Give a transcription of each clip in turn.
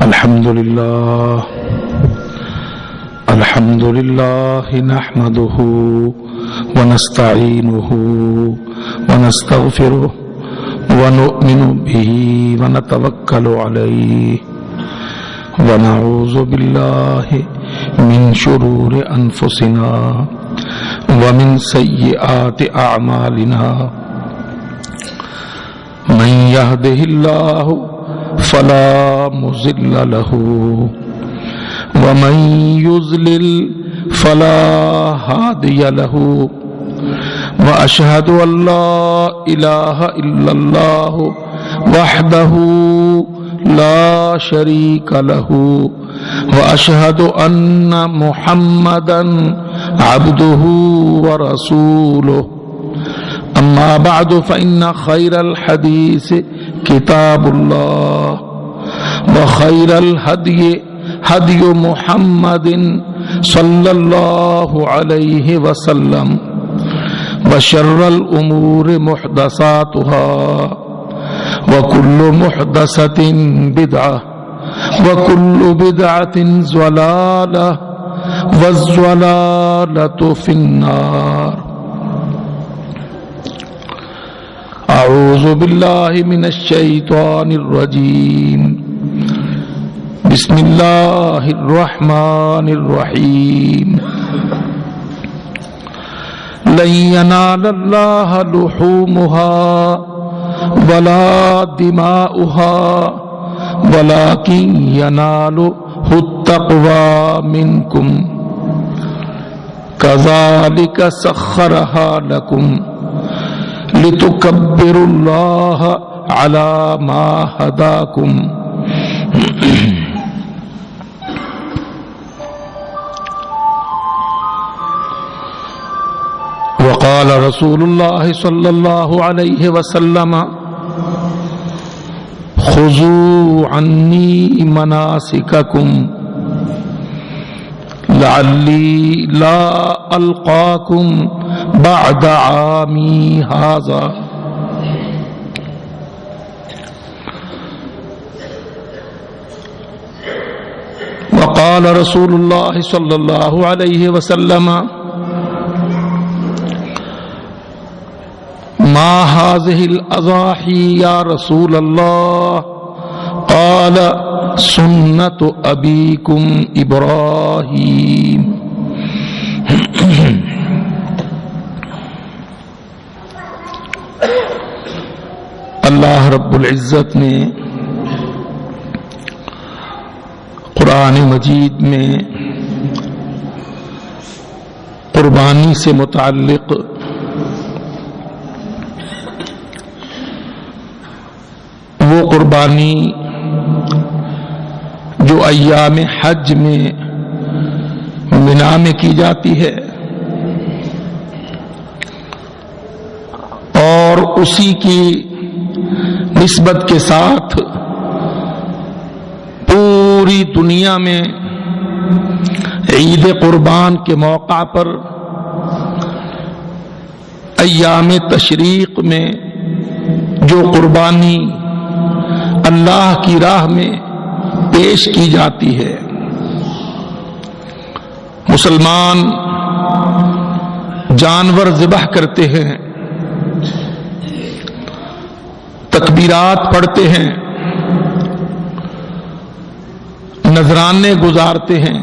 الحمد لله نحمده ونستعينه ونستغفره ونؤمن به ونتوكل عليه ونعوذ بالله من شرور أنفسنا ومن سيئات أعمالنا من يهده الله فلا مضل له ومن يضلل فلا هادي له وأشهد أن لا إله إلا الله وحده لا شريك له وأشهد أن محمدا عبده ورسوله أما بعد فإن خير الحديث كتاب الله وخير الهدي هدي محمد صلى الله عليه وسلم وشر الأمور محدثاتها وكل محدثة بدعة وكل بدعة ضلالة والضلالة في النار. أعوذ بالله من الشيطان الرجيم. بسم الله الرحمن الرحيم. لن ينال الله لحومها ولا دماؤها ولكن يناله التقوى منكم كذلك سخرها لكم لتكبروا الله على ما هداكم. وقال رسول الله صلى الله عليه وسلم خذوا عني مناسككم لعلی لا القاکم بعد عامی ھذا. وقال رسول اللہ صلی اللہ علیہ وسلم ما هذه الاضاحی یا رسول اللہ قال سنت ابیکم ابراہیم. اللہ رب العزت نے قرآن مجید میں قربانی سے متعلق وہ قربانی جو ایام حج میں منا میں کی جاتی ہے اور اسی کی نسبت کے ساتھ پوری دنیا میں عید قربان کے موقع پر ایام تشریق میں جو قربانی اللہ کی راہ میں پیش کی جاتی ہے. مسلمان جانور ذبح کرتے ہیں، تکبیرات پڑھتے ہیں، نذرانے گزارتے ہیں.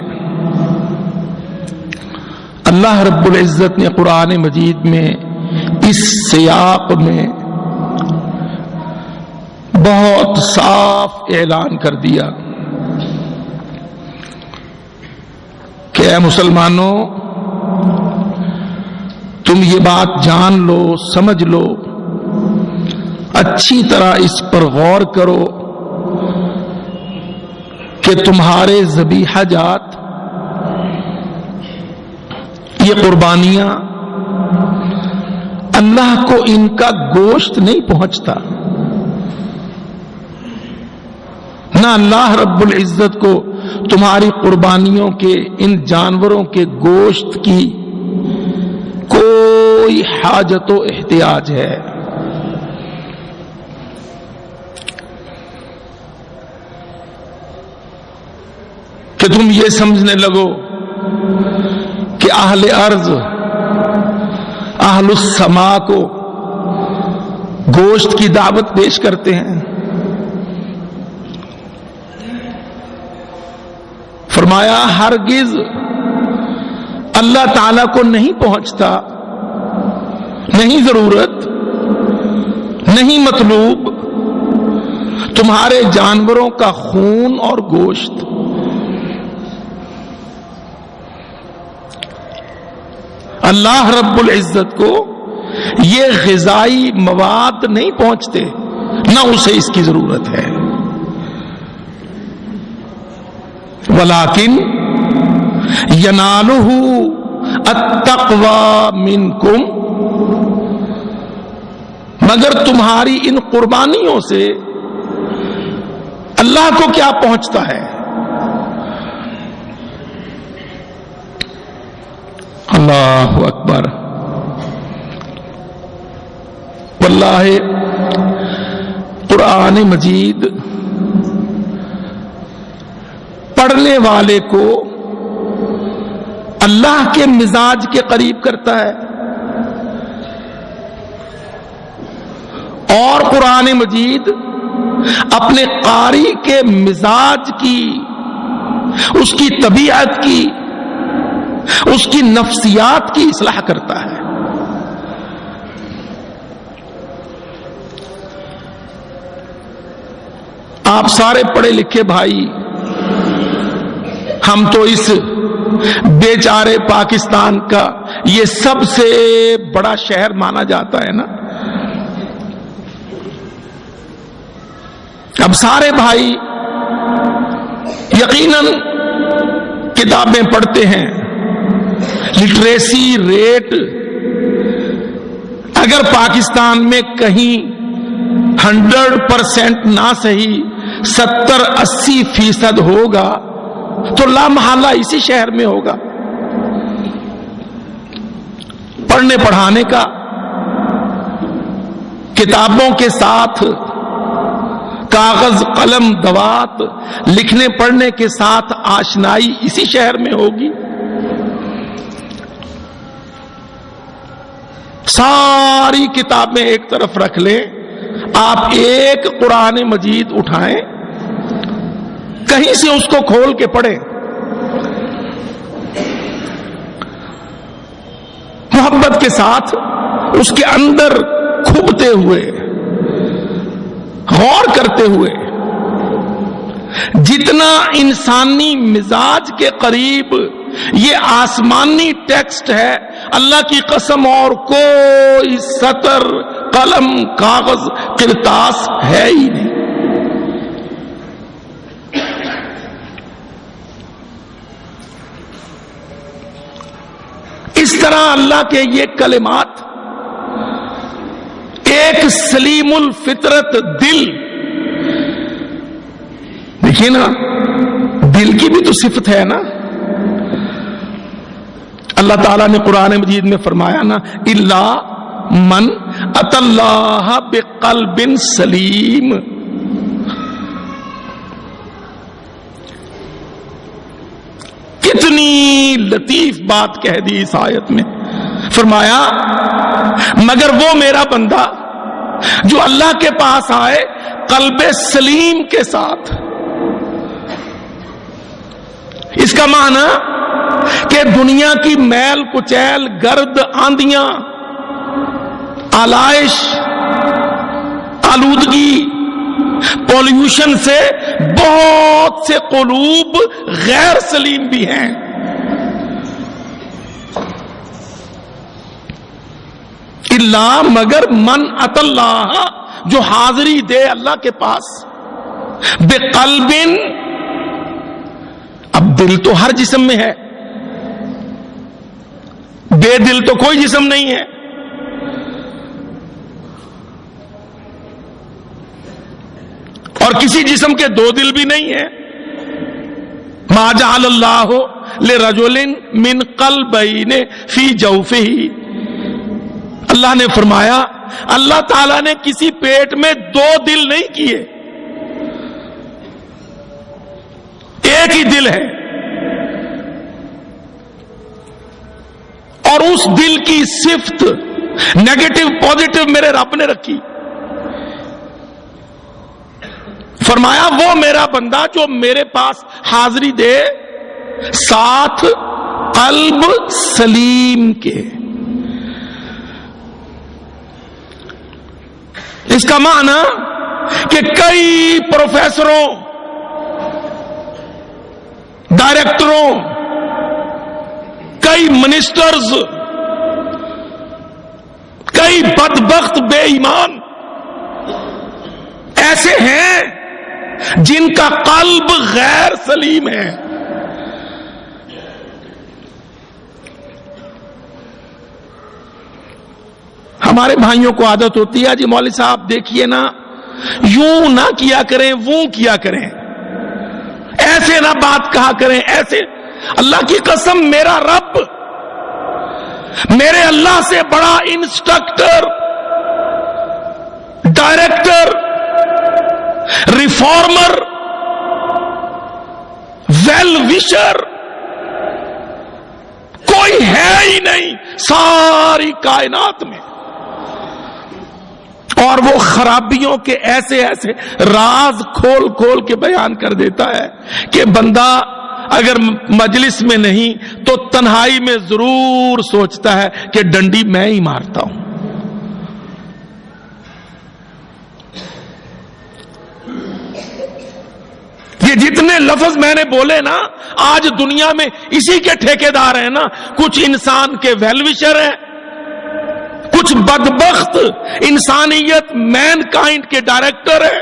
اللہ رب العزت نے قرآن مجید میں اس سیاق میں بہت صاف اعلان کر دیا کہ اے مسلمانوں، تم یہ بات جان لو، سمجھ لو، اچھی طرح اس پر غور کرو کہ تمہارے ذبیحہ جات، یہ قربانیاں، اللہ کو ان کا گوشت نہیں پہنچتا، نہ اللہ رب العزت کو تمہاری قربانیوں کے ان جانوروں کے گوشت کی کوئی حاجت و احتیاج ہے. کہ تم یہ سمجھنے لگو کہ اہل ارض، اہل السما کو گوشت کی دعوت پیش کرتے ہیں۔ فرمایا ہرگز اللہ تعالی کو نہیں پہنچتا، نہیں ضرورت، نہیں مطلوب تمہارے جانوروں کا خون اور گوشت۔ اللہ رب العزت کو یہ غذائی مواد نہیں پہنچتے، نہ اسے اس کی ضرورت ہے۔ ولیکن ینالہ التقوی منکم، مگر تمہاری ان قربانیوں سے اللہ کو کیا پہنچتا ہے؟ اللہ اکبر۔ واللہ قرآن مجید پڑھنے والے کو اللہ کے مزاج کے قریب کرتا ہے، اور قرآن مجید اپنے قاری کے مزاج کی، اس کی طبیعت کی، اس کی نفسیات کی اصلاح کرتا ہے۔ آپ سارے پڑھے لکھے بھائی، ہم تو اس بیچارے پاکستان کا یہ سب سے بڑا شہر مانا جاتا ہے نا۔ اب سارے بھائی یقیناً کتابیں پڑھتے ہیں، لٹریسی ریٹ اگر پاکستان میں کہیں 100% نہ صحیح 70-80% ہوگا تو لا محالہ اسی شہر میں ہوگا۔ پڑھنے پڑھانے کا، کتابوں کے ساتھ کاغذ قلم دوات لکھنے پڑھنے کے ساتھ آشنائی اسی شہر میں ہوگی۔ ساری کتابیں ایک طرف رکھ لیں، آپ ایک قرآن مجید اٹھائیں، کہیں سے اس کو کھول کے پڑھیں، محبت کے ساتھ اس کے اندر کھبتے ہوئے، غور کرتے ہوئے، جتنا انسانی مزاج کے قریب یہ آسمانی ٹیکسٹ ہے، اللہ کی قسم اور کوئی سطر قلم کاغذ کرتاس ہے ہی نہیں۔ اس طرح اللہ کے یہ کلمات ایک سلیم الفطرت دل، دیکھیے نا، دل کی بھی تو صفت ہے نا۔ اللہ تعالیٰ نے قرآن مجید میں فرمایا نا، الا من اتی اللہ بقلب سلیم۔ کتنی لطیف بات کہہ دی اس آیت میں، فرمایا مگر وہ میرا بندہ جو اللہ کے پاس آئے قلب سلیم کے ساتھ۔ اس کا معنی کہ دنیا کی میل کچیل، گرد، آندیاں، آلائش، آلودگی، پولوشن سے بہت سے قلوب غیر سلیم بھی ہیں۔ اللہ مگر من اتی اللہ، جو حاضری دے اللہ کے پاس، بقلب، اب دل تو ہر جسم میں ہے، بے دل تو کوئی جسم نہیں ہے۔ اور کسی جسم کے دو دل بھی نہیں ہے۔ ما جعل اللہ لرجل من قلبین فی جوفہ، اللہ نے فرمایا اللہ تعالیٰ نے کسی پیٹ میں دو دل نہیں کیے، ایک ہی دل ہے۔ اور اس دل کی صفت نیگیٹو پازیٹو میرے رب نے رکھی. فرمایا وہ میرا بندہ جو میرے پاس حاضری دے ساتھ قلب سلیم کے. اس کا معنی کہ کئی پروفیسروں، ڈائریکٹروں، کئی منسٹرز، کئی بدبخت بے ایمان ایسے ہیں جن کا قلب غیر سلیم ہے. ہمارے بھائیوں کو عادت ہوتی ہے جی مولوی صاحب دیکھیے نا، یوں نہ کیا کریں، وہ کیا کریں، ایسے نہ بات کہا کریں، ایسے. اللہ کی قسم میرا رب میرے اللہ سے بڑا انسٹرکٹر، ڈائریکٹر، ریفارمر، ویل وشر کوئی ہے ہی نہیں ساری کائنات میں. اور وہ خرابیوں کے ایسے ایسے راز کھول کھول کے بیان کر دیتا ہے کہ بندہ اگر مجلس میں نہیں تو تنہائی میں ضرور سوچتا ہے کہ ڈنڈی میں ہی مارتا ہوں. یہ جتنے لفظ میں نے بولے نا آج دنیا میں اسی کے ٹھیکیدار ہیں نا. کچھ انسان کے ویل وشر ہیں، کچھ بدبخت انسانیت مین کائنڈ کے ڈائریکٹر ہیں،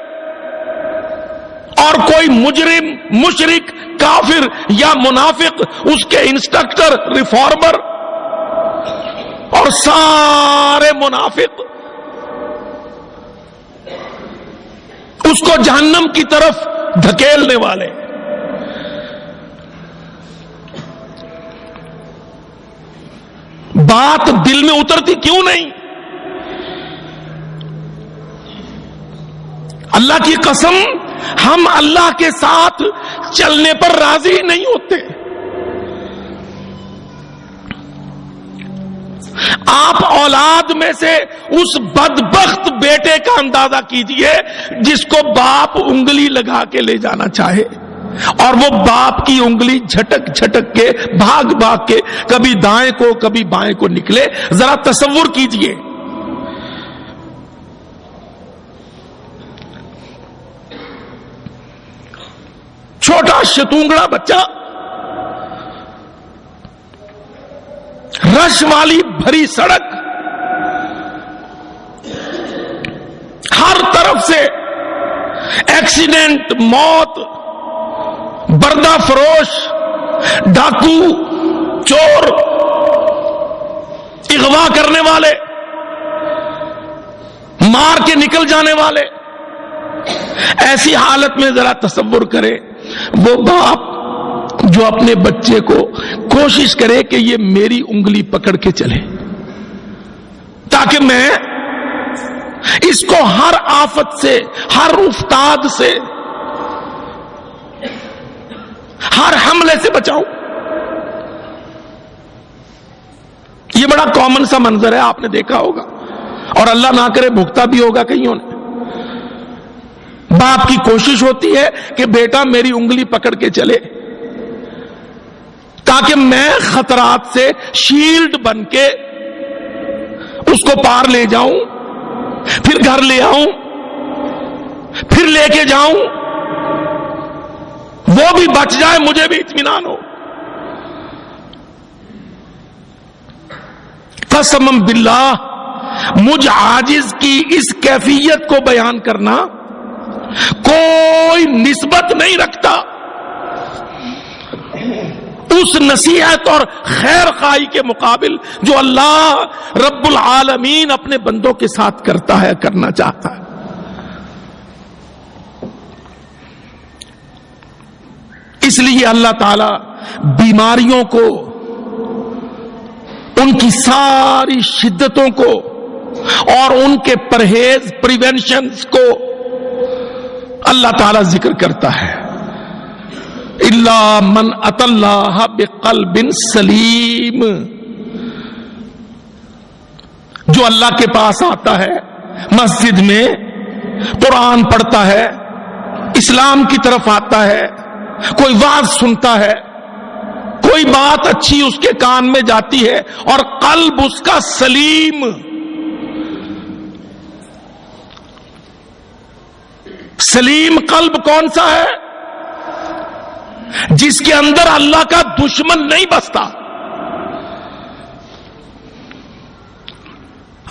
اور کوئی مجرم، مشرک، کافر یا منافق اس کے انسٹرکٹر، ریفارمر، اور سارے منافق اس کو جہنم کی طرف دھکیلنے والے. بات دل میں اترتی کیوں نہیں؟ اللہ کی قسم ہم اللہ کے ساتھ چلنے پر راضی نہیں ہوتے. آپ اولاد میں سے اس بدبخت بیٹے کا اندازہ کیجئے جس کو باپ انگلی لگا کے لے جانا چاہے اور وہ باپ کی انگلی جھٹک جھٹک کے بھاگ بھاگ کے کبھی دائیں کو کبھی بائیں کو نکلے. ذرا تصور کیجئے. چھوٹا شتونگڑا بچہ رش والی بھری سڑک، ہر طرف سے ایکسیڈنٹ، موت، بردہ فروش، ڈاکو، چور، اغوا کرنے والے، مار کے نکل جانے والے. ایسی حالت میں ذرا تصور کرے وہ باپ جو اپنے بچے کو کوشش کرے کہ یہ میری انگلی پکڑ کے چلے تاکہ میں اس کو ہر آفت سے، ہر افتاد سے، ہر حملے سے بچاؤں. یہ بڑا کامن سا منظر ہے، آپ نے دیکھا ہوگا اور اللہ نہ کرے بھگتا بھی ہوگا کئیوں نے. باپ کی کوشش ہوتی ہے کہ بیٹا میری انگلی پکڑ کے چلے تاکہ میں خطرات سے شیلڈ بن کے اس کو پار لے جاؤں، پھر گھر لے آؤں، پھر لے کے جاؤں، وہ بھی بچ جائے، مجھے بھی اطمینان ہو. قسم باللہ مجھ عاجز کی اس کیفیت کو بیان کرنا کوئی نسبت نہیں رکھتا اس نصیحت اور خیر خواہی کے مقابل جو اللہ رب العالمین اپنے بندوں کے ساتھ کرتا ہے، کرنا چاہتا ہے. اس لیے اللہ تعالی بیماریوں کو، ان کی ساری شدتوں کو اور ان کے پرہیز، پریونشنز کو اللہ تعالیٰ ذکر کرتا ہے. الا من اتى اللہ بقلب سلیم. جو اللہ کے پاس آتا ہے، مسجد میں قرآن پڑھتا ہے، اسلام کی طرف آتا ہے، کوئی وعظ سنتا ہے، کوئی بات اچھی اس کے کان میں جاتی ہے اور قلب اس کا سلیم، سلیم قلب کون سا ہے؟ جس کے اندر اللہ کا دشمن نہیں بستا۔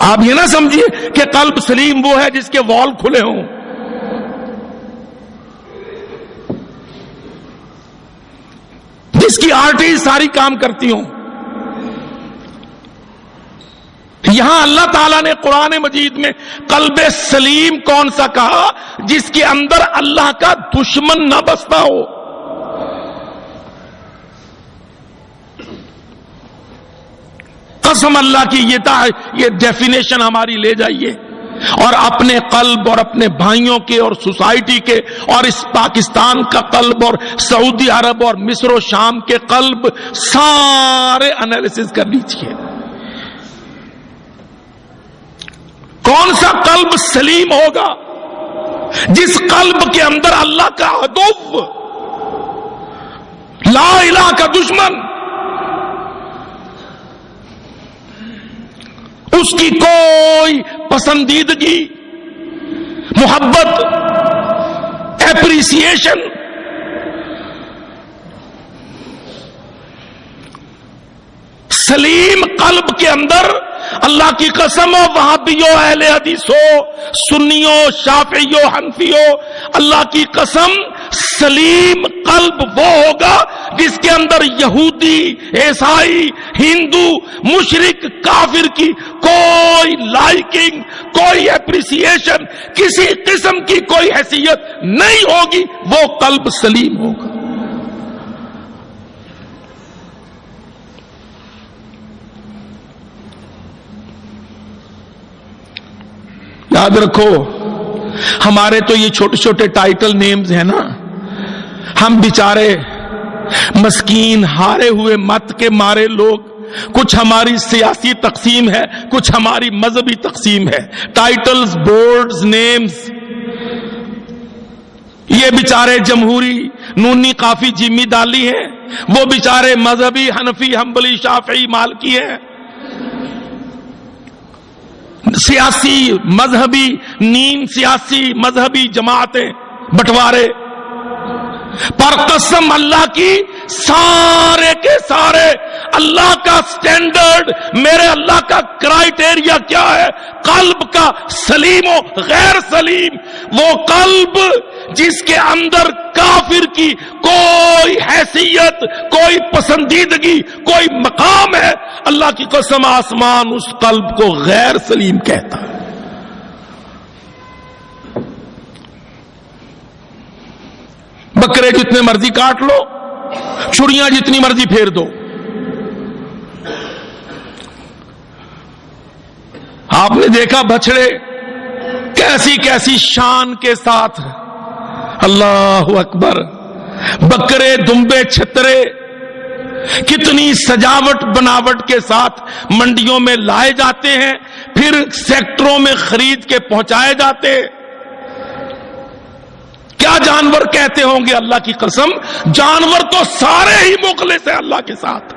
آپ یہ نہ سمجھیے کہ قلب سلیم وہ ہے جس کے وال کھلے ہوں، جس کی آرٹری ساری کام کرتی ہوں۔ یہاں اللہ تعالیٰ نے قرآن مجید میں قلب سلیم کون سا کہا؟ جس کے اندر اللہ کا دشمن نہ بستا ہو۔ قسم اللہ کی یہ ڈیفینیشن ہماری لے جائیے اور اپنے قلب اور اپنے بھائیوں کے اور سوسائٹی کے اور اس پاکستان کا قلب اور سعودی عرب اور مصر و شام کے قلب سارے انالیسس کر لیجیے۔ کون سا قلب سلیم ہوگا؟ جس قلب کے اندر اللہ کا عدو، لا الہ کا دشمن، اس کی کوئی پسندیدگی، محبت، اپریسیشن، سلیم قلب کے اندر اللہ کی قسم، وہابیوں، اہل حدیثوں، سنیوں، شافعیوں، حنفیوں، اللہ کی قسم سلیم قلب وہ ہوگا جس کے اندر یہودی، عیسائی، ہندو، مشرک، کافر کی کوئی لائکنگ، کوئی اپریسیشن، کسی قسم کی کوئی حیثیت نہیں ہوگی، وہ قلب سلیم ہوگا۔ یاد رکھو، ہمارے تو یہ چھوٹے چھوٹے ٹائٹل نیمز ہیں نا، ہم بیچارے مسکین ہارے ہوئے مت کے مارے لوگ، کچھ ہماری سیاسی تقسیم ہے، کچھ ہماری مذہبی تقسیم ہے، ٹائٹلز، بورڈز، نیمز۔ یہ بیچارے جمہوری، نونی، قافی، جیمی دالی ہیں، وہ بیچارے مذہبی، حنفی، حنبلی، شافعی، مالکی ہیں۔ سیاسی، مذہبی، نیم سیاسی، مذہبی جماعتیں، بٹوارے، پر قسم اللہ کی سارے کے سارے اللہ کا سٹینڈرڈ، میرے اللہ کا کرائیٹیریا کیا ہے؟ قلب کا سلیم و غیر سلیم، وہ قلب جس کے اندر کافر کی کوئی حیثیت، کوئی پسندیدگی، کوئی مقام ہے، اللہ کی قسم آسمان اس قلب کو غیر سلیم کہتا ہے۔ بکرے جتنے مرضی کاٹ لو، چھڑیاں جتنی مرضی پھیر دو، آپ نے دیکھا بچڑے کیسی کیسی شان کے ساتھ، اللہ اکبر، بکرے، دمبے، چھترے کتنی سجاوٹ بناوٹ کے ساتھ منڈیوں میں لائے جاتے ہیں، پھر سیکٹروں میں خرید کے پہنچائے جاتے۔ کیا جانور کہتے ہوں گے اللہ کی قسم، جانور تو سارے ہی مخلص ہیں اللہ کے ساتھ۔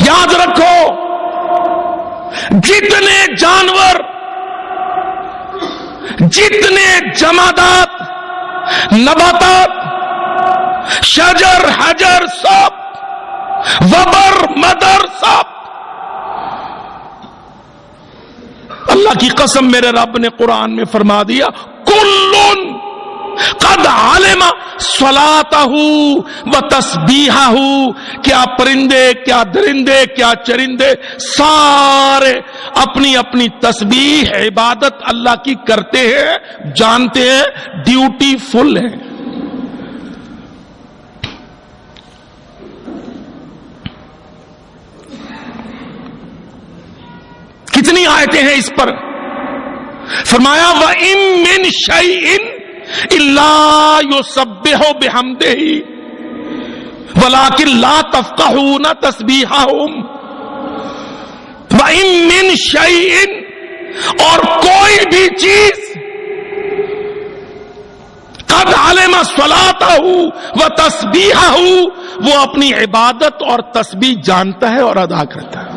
یاد رکھو، جتنے جانور، جتنے جمادات، نباتات، شجر، حجر، سب، وبر، مدر، سب، اللہ کی قسم میرے رب نے قرآن میں فرما دیا، کلن قد علم صلاتہ و تسبیحہ، کیا پرندے، کیا درندے، کیا چرندے، سارے اپنی اپنی تسبیح، عبادت اللہ کی کرتے ہیں، جانتے ہیں، ڈیوٹی فل ہے۔ کتنی آیتیں ہیں اس پر؟ فرمایا وَإِن مِّن شَيْءٍ إِلَّا يُسَبِّحُ بِحَمْدِهِ ولیکن لا تفقہون تسبیحہم وَإِن مِّن شَيْءٍ، اور کوئی بھی چیز قد علم صلاتہ و تسبیحہ، وہ اپنی عبادت اور تسبیح جانتا ہے اور ادا کرتا ہے.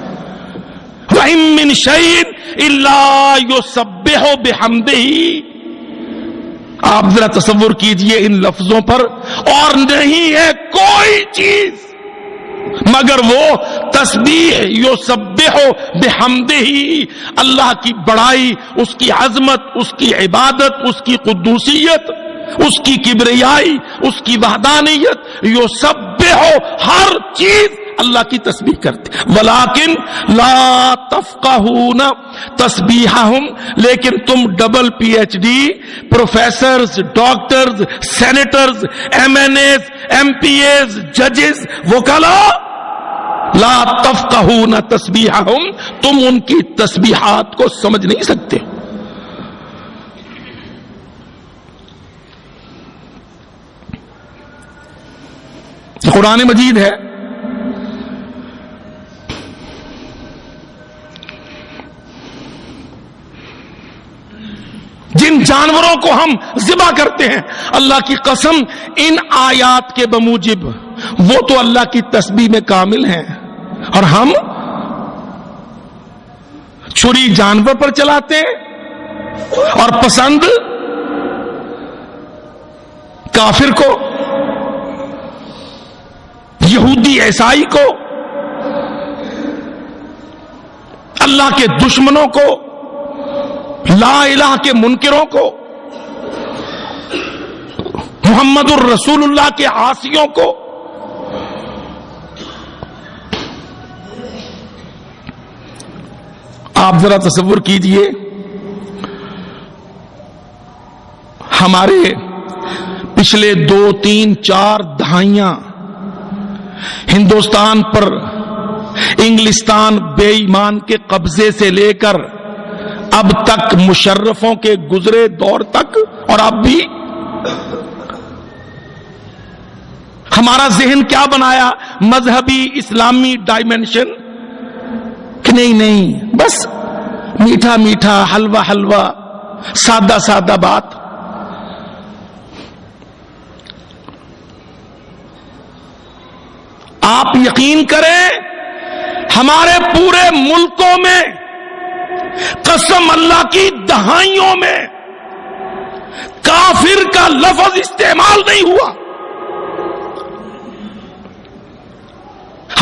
وَإِن مِّن شَيْءٍ إِلَّا يُسَبِّحُ بِحَمْدِهِ. آپ ذرا تصور کیجئے ان لفظوں پر، اور نہیں ہے کوئی چیز مگر وہ تسبیح یسبح بحمدہ، اللہ کی بڑائی، اس کی عظمت، اس کی عبادت، اس کی قدوسیت، اس کی کبریائی، اس کی وحدانیت، یسبح، ہر چیز اللہ کی تسبیح کرتے. ولیکن لا تفقہون تسبیحہم، لیکن تم double P H D professors, doctors, senators, MNAs, MPAs, ججز، وکلاء، لا تفقہون تسبیحہم، تم ان کی تسبیحات کو سمجھ نہیں سکتے. قرآن مجید ہے، جن جانوروں کو ہم ذبح کرتے ہیں، اللہ کی قسم ان آیات کے بموجب وہ تو اللہ کی تسبیح میں کامل ہیں، اور ہم چھری جانور پر چلاتے ہیں اور پسند کافر کو، یہودی عیسائی کو، اللہ کے دشمنوں کو، لا الہ کے منکروں کو، محمد الرسول اللہ کے عاصیوں کو. آپ ذرا تصور کیجئے، ہمارے پچھلے 2، 3، 4 دہائیاں ہندوستان پر انگلستان بے ایمان کے قبضے سے لے کر اب تک، مشرفوں کے گزرے دور تک، اور اب بھی ہمارا ذہن کیا بنایا؟ مذہبی اسلامی ڈائمینشن کہ نہیں بس میٹھا میٹھا، حلوہ حلوہ، سادہ سادہ بات. آپ یقین کریں، ہمارے پورے ملکوں میں قسم اللہ کی دہائیوں میں کافر کا لفظ استعمال نہیں ہوا.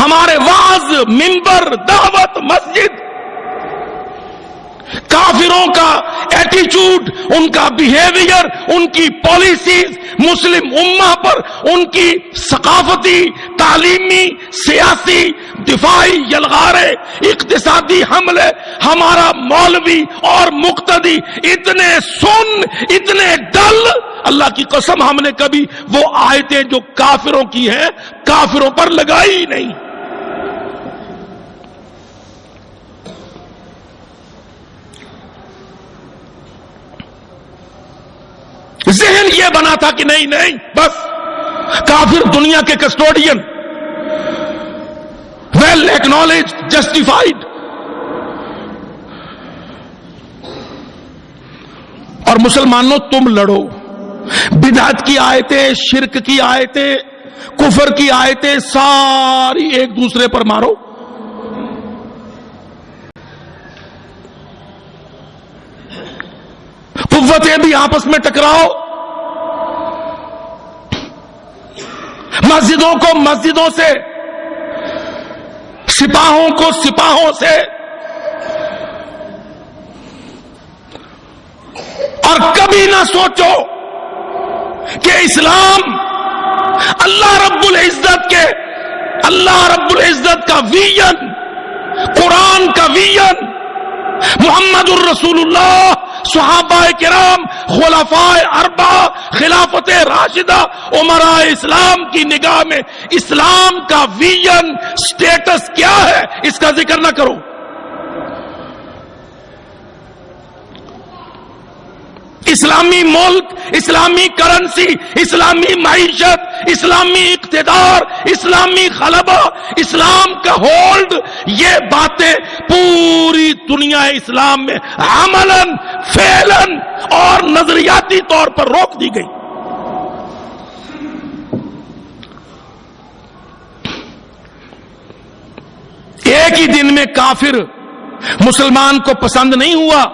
ہمارے وعظ، منبر، دعوت، مسجد، کافروں کا ایٹیچیوڈ، ان کا بیہیویئر، ان کی پالیسیز مسلم امہ پر، ان کی ثقافتی، تعلیمی، سیاسی، دفاعی یلغارے، اقتصادی حملے، ہمارا مولوی اور مقتدی اتنے سن، اتنے ڈل. اللہ کی قسم ہم نے کبھی وہ آیتیں جو کافروں کی ہیں کافروں پر لگائی ہی نہیں. ذہن یہ بنا تھا کہ نہیں بس کافر دنیا کے کسٹوڈین، ویل ایکنالج، جسٹیفائڈ. اور مسلمانوں تم لڑو، بدعت کی آیتیں، شرک کی آیتیں، کفر کی آیتیں ساری ایک دوسرے پر مارو. قوتیں بھی آپس میں ٹکراؤ، مسجدوں کو مسجدوں سے، سپاہوں کو سپاہوں سے، اور کبھی نہ سوچو کہ اسلام اللہ رب العزت کا ویژن، قرآن کا ویژن، محمد الرسول اللہ، صحابہ کرام، خلفائے اربعہ، خلافت راشدہ، امراء اسلام کی نگاہ میں اسلام کا ویژن، سٹیٹس کیا ہے، اس کا ذکر نہ کرو. اسلامی ملک، اسلامی کرنسی، اسلامی معیشت، اسلامی اقتدار، اسلامی غلبہ، اسلام کا ہولڈ، یہ باتیں پوری دنیا اسلام میں عملاً، فعلاً اور نظریاتی طور پر روک دی گئی۔ ایک ہی دن میں کافر مسلمان کو پسند نہیں ہوا،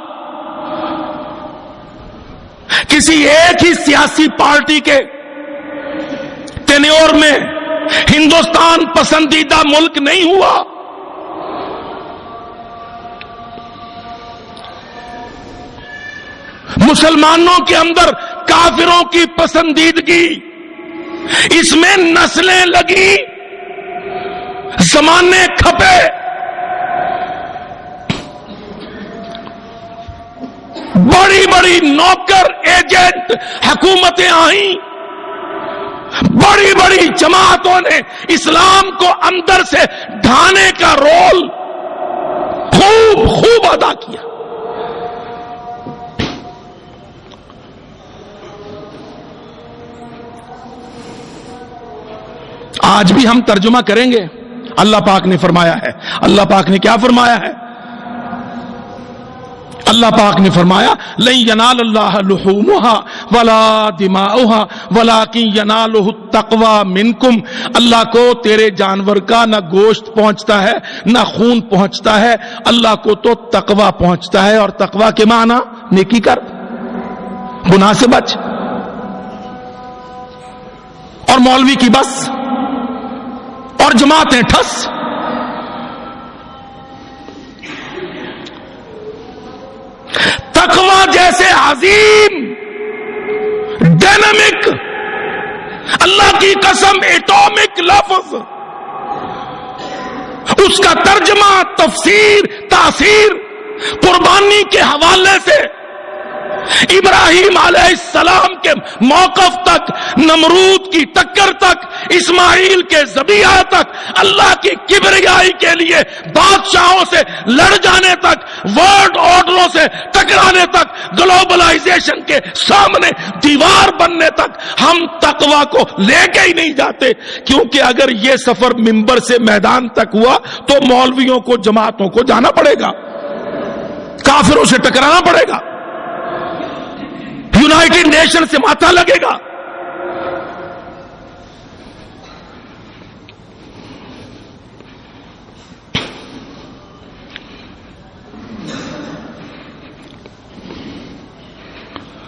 کسی ایک ہی سیاسی پارٹی کے ٹینیور میں ہندوستان پسندیدہ ملک نہیں ہوا۔ مسلمانوں کے اندر کافروں کی پسندیدگی، اس میں نسلیں لگی، زمانے کھپے، بڑی بڑی نوکر ایجنٹ حکومتیں آئیں، بڑی بڑی جماعتوں نے اسلام کو اندر سے ڈھانے کا رول خوب ادا کیا۔ آج بھی ہم ترجمہ کریں گے، اللہ پاک نے فرمایا ہے، اللہ پاک نے کیا فرمایا ہے؟ اللہ پاک نے فرمایا لن ینال اللہ لحومها ولا دماؤها ولکن ینالہ التقوی منکم۔ اللہ کو تیرے جانور کا نہ گوشت پہنچتا ہے نہ خون پہنچتا ہے، اللہ کو تو تقوی پہنچتا ہے، اور تقوی کے معنی نیکی کر، گناہ سے بچ۔ اور مولوی کی بس اور جماعتیں ٹھس۔ تقوی جیسے عظیم ڈائنامک، اللہ کی قسم ایٹامک لفظ، اس کا ترجمہ، تفسیر، تاثیر قربانی کے حوالے سے ابراہیم علیہ السلام کے موقف تک، نمرود کی ٹکر تک، اسماعیل کے ذبیحہ تک، اللہ کی کبریائی کے لیے بادشاہوں سے لڑ جانے تک، ورلڈ آرڈروں سے ٹکرانے تک، گلوبلائزیشن کے سامنے دیوار بننے تک ہم تقوی کو لے کے ہی نہیں جاتے، کیونکہ اگر یہ سفر منبر سے میدان تک ہوا تو مولویوں کو، جماعتوں کو جانا پڑے گا، کافروں سے ٹکرانا پڑے گا، یونائٹڈ نیشن سے ماتھا لگے گا۔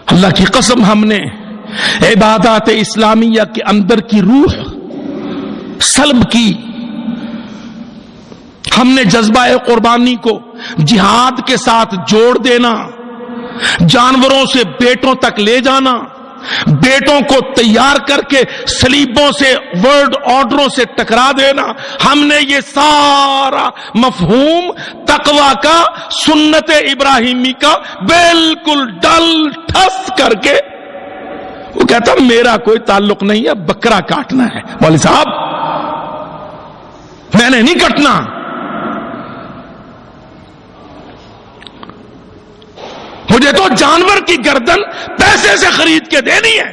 اللہ کی قسم، ہم نے عبادات اسلامیہ کے اندر کی روح سلب کی، ہم نے جذبہ قربانی کو جہاد کے ساتھ جوڑ دینا، جانوروں سے بیٹوں تک لے جانا، بیٹوں کو تیار کر کے صلیبوں سے، ورلڈ آرڈروں سے ٹکرا دینا، ہم نے یہ سارا مفہوم تقوی کا، سنت ابراہیمی کا بالکل ڈل ٹھس کر کے، وہ کہتا میرا کوئی تعلق نہیں ہے، بکرا کاٹنا ہے، مولوی صاحب میں نے نہیں کٹنا، مجھے تو جانور کی گردن پیسے سے خرید کے دینی ہے،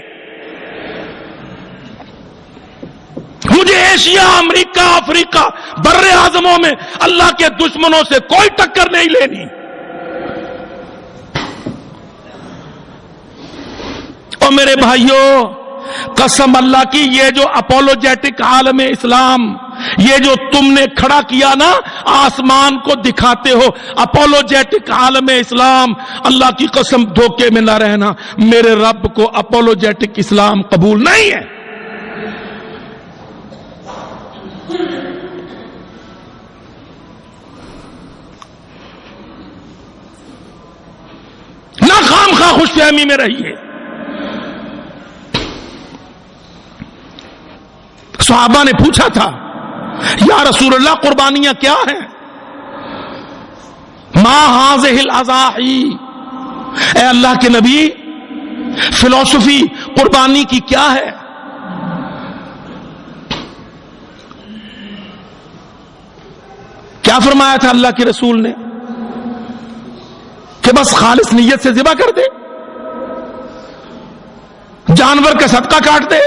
مجھے ایشیا، امریکہ، افریقہ، بر اعظموں میں اللہ کے دشمنوں سے کوئی ٹکر نہیں لینی۔ اور میرے بھائیوں، قسم اللہ کی، یہ جو اپولوجیٹک عالم اسلام، یہ جو تم نے کھڑا کیا نا، آسمان کو دکھاتے ہو اپولوجیٹک عالم اسلام، اللہ کی قسم دھوکے میں نہ رہنا، میرے رب کو اپولوجیٹک اسلام قبول نہیں ہے۔ نہ خام خواہ خوش فہمی میں رہیے۔ صحابہ نے پوچھا تھا یا رسول اللہ قربانیاں کیا ہیں؟ ما ہذہ الاضاحی، اے اللہ کے نبی فلسفی قربانی کی کیا ہے؟ کیا فرمایا تھا اللہ کے رسول نے کہ بس خالص نیت سے ذبح کر دے؟ جانور کا صدقہ کاٹ دے.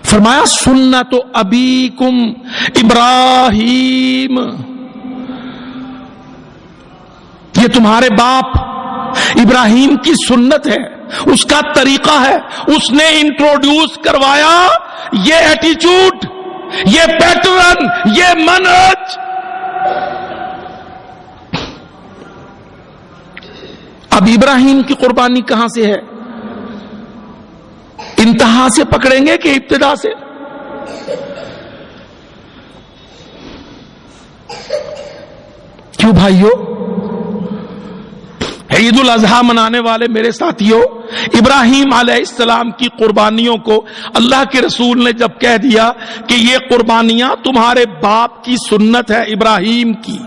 فرمایا سنت ابیکم ابراہیم، یہ تمہارے باپ ابراہیم کی سنت ہے، اس کا طریقہ ہے. اس نے انٹروڈیوس کروایا یہ ایٹیچیوڈ، یہ پیٹرن، یہ منہج. اب ابراہیم کی قربانی کہاں سے ہے؟ انتہا سے پکڑیں گے کہ ابتدا سے؟ کیوں بھائیو؟ عید الاضحیٰ منانے والے میرے ساتھیوں، ابراہیم علیہ السلام کی قربانیوں کو اللہ کے رسول نے جب کہہ دیا کہ یہ قربانیاں تمہارے باپ کی سنت ہے ابراہیم کی،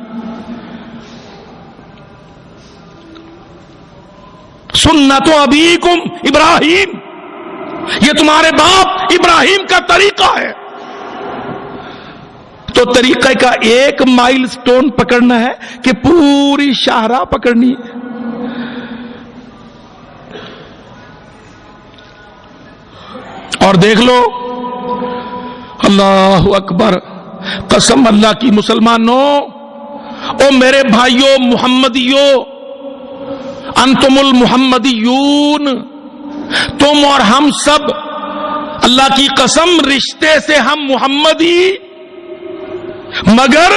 سنت ابیکم ابراہیم، یہ تمہارے باپ ابراہیم کا طریقہ ہے، تو طریقہ کا ایک مائل سٹون پکڑنا ہے کہ پوری شاہراہ پکڑنی ہے؟ اور دیکھ لو، اللہ اکبر، قسم اللہ کی مسلمانوں، او میرے بھائیوں محمدیوں، انتم المحمدیون، تم اور ہم سب اللہ کی قسم رشتے سے ہم محمدی، مگر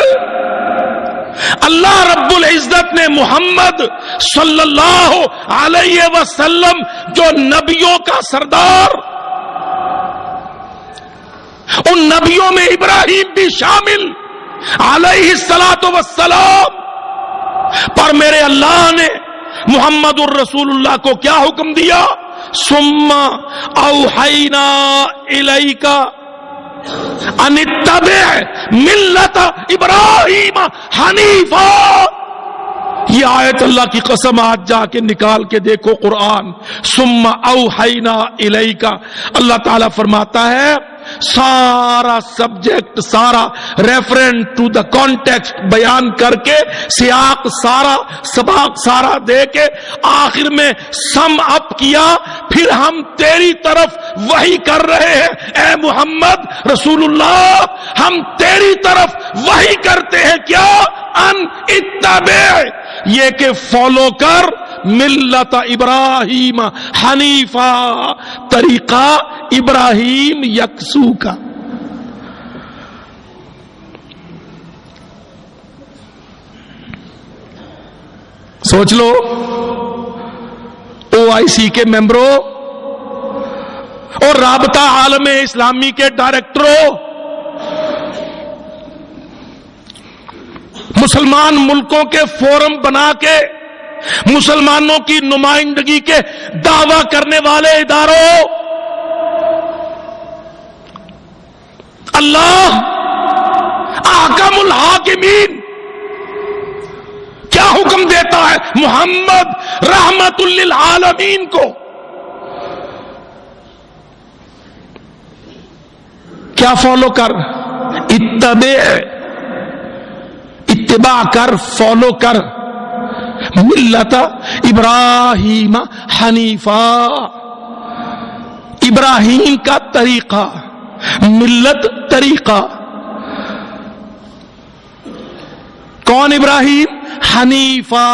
اللہ رب العزت نے محمد صلی اللہ علیہ وسلم جو نبیوں کا سردار، ان نبیوں میں ابراہیم بھی شامل علیہ الصلوۃ والسلام، پر میرے اللہ نے محمد الرسول اللہ کو کیا حکم دیا؟ ثم اوحینا الیک ان اتبع ملت ابراہیم حنیفا. یہ آیت اللہ کی قسم آج جا کے نکال کے دیکھو قرآن. ثم اوحینا الیک، اللہ تعالیٰ فرماتا ہے سارا سبجیکٹ، سارا ریفرنٹ ٹو دا کانٹیکسٹ بیان کر کے، سیاق سارا، سباق سارا دے کے آخر میں سم اپ کیا، پھر ہم تیری طرف وحی کر رہے ہیں اے محمد رسول اللہ، ہم تیری طرف وحی کرتے ہیں کیا؟ ان اتبع، یہ کہ فالو کر ملت ابراہیم حنیفا، طریقہ ابراہیم یکسو کا. سوچ لو OIC کے ممبروں اور رابطہ عالم اسلامی کے ڈائریکٹروں، مسلمان ملکوں کے فورم بنا کے مسلمانوں کی نمائندگی کے دعویٰ کرنے والے اداروں، اللہ احکم الحاکمین کیا حکم دیتا ہے محمد رحمت للعالمین کو؟ کیا فالو کر؟ اتباع کر، فالو کر ملت ابراہیم حنیفا، ابراہیم کا طریقہ، ملت طریقہ. کون ابراہیم؟ حنیفا.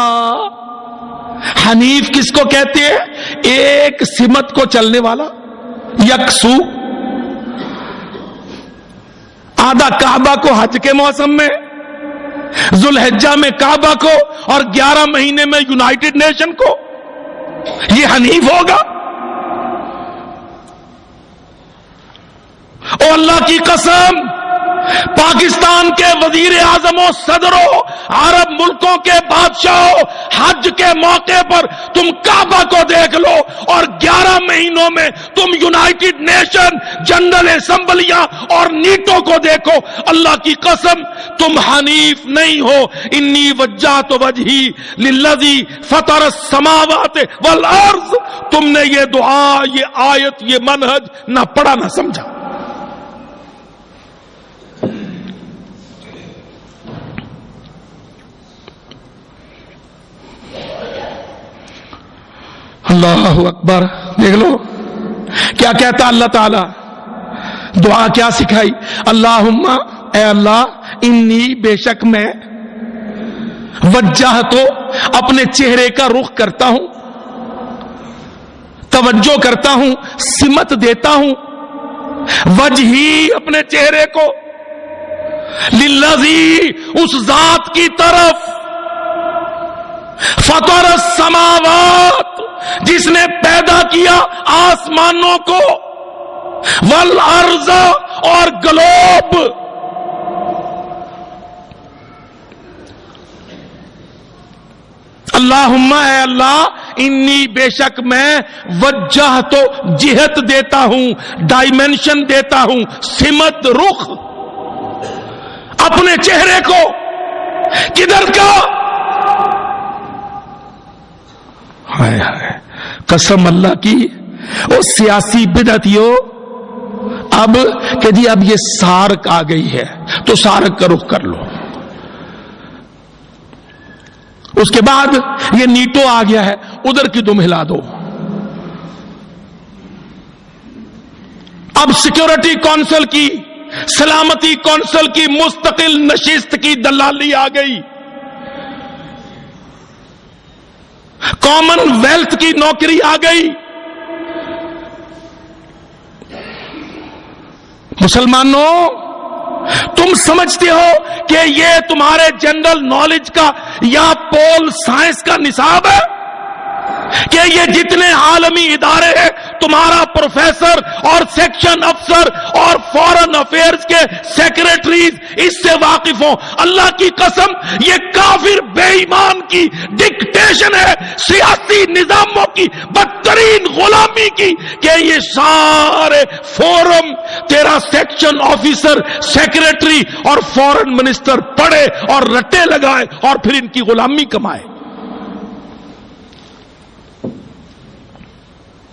حنیف کس کو کہتے ہیں؟ ایک سمت کو چلنے والا، یکسو. آدھا کعبہ کو حج کے موسم میں، ذوالحجہ میں کعبہ کو، اور 11 مہینے میں یونائٹڈ نیشن کو، یہ حنیف ہوگا؟ او اللہ کی قسم، پاکستان کے وزیر اعظم و صدروں، عرب ملکوں کے بادشاہوں، حج کے موقع پر تم کعبہ کو دیکھ لو، اور 11 مہینوں میں تم یونائٹڈ نیشن، جنرل اسمبلیاں اور نیٹو کو دیکھو. اللہ کی قسم تم حنیف نہیں ہو. انی وجہت وجہی للذی فطر السماوات والارض. تم نے یہ دعا، یہ آیت، یہ منہج نہ پڑھا نہ سمجھا. اللہ اکبر. دیکھ لو کیا کہتا اللہ تعالی, دعا کیا سکھائی, اللہم اے اللہ انی بے شک میں وجہ تو اپنے چہرے کا رخ کرتا ہوں, توجہ کرتا ہوں, سمت دیتا ہوں, وجہی اپنے چہرے کو, للذی اس ذات کی طرف, فطر السماوات جس نے پیدا کیا آسمانوں کو, والارض اور گلوب, اللہم اے اللہ انی بے شک میں وجہ تو جہت دیتا ہوں, ڈائمنشن دیتا ہوں, سمت رخ اپنے چہرے کو, کدھر کا, ہائے ہائے قسم اللہ کی, وہ سیاسی بدعتیوں اب کہ جی اب یہ سارک آ گئی ہے تو سارک کا رخ کر لو, اس کے بعد یہ نیٹو آ گیا ہے ادھر کی تم ہلا دو, اب سیکورٹی کونسل کی, سلامتی کونسل کی مستقل نشست کی دلالی آ گئی, کامن ویلتھ کی نوکری آ گئی. مسلمانوں تم سمجھتے ہو کہ یہ تمہارے جنرل نالج کا یا پول سائنس کا نصاب ہے کہ یہ جتنے عالمی ادارے ہیں تمہارا پروفیسر اور سیکشن افسر اور فارن افیئرز کے سیکریٹریز اس سے واقف ہوں؟ اللہ کی قسم یہ کافر بے ایمان کی ڈکٹیشن ہے, سیاسی نظاموں کی بدترین غلامی کی, کہ یہ سارے فورم تیرا سیکشن آفیسر, سیکریٹری اور فارن منسٹر پڑھے اور رٹے لگائے اور پھر ان کی غلامی کمائے.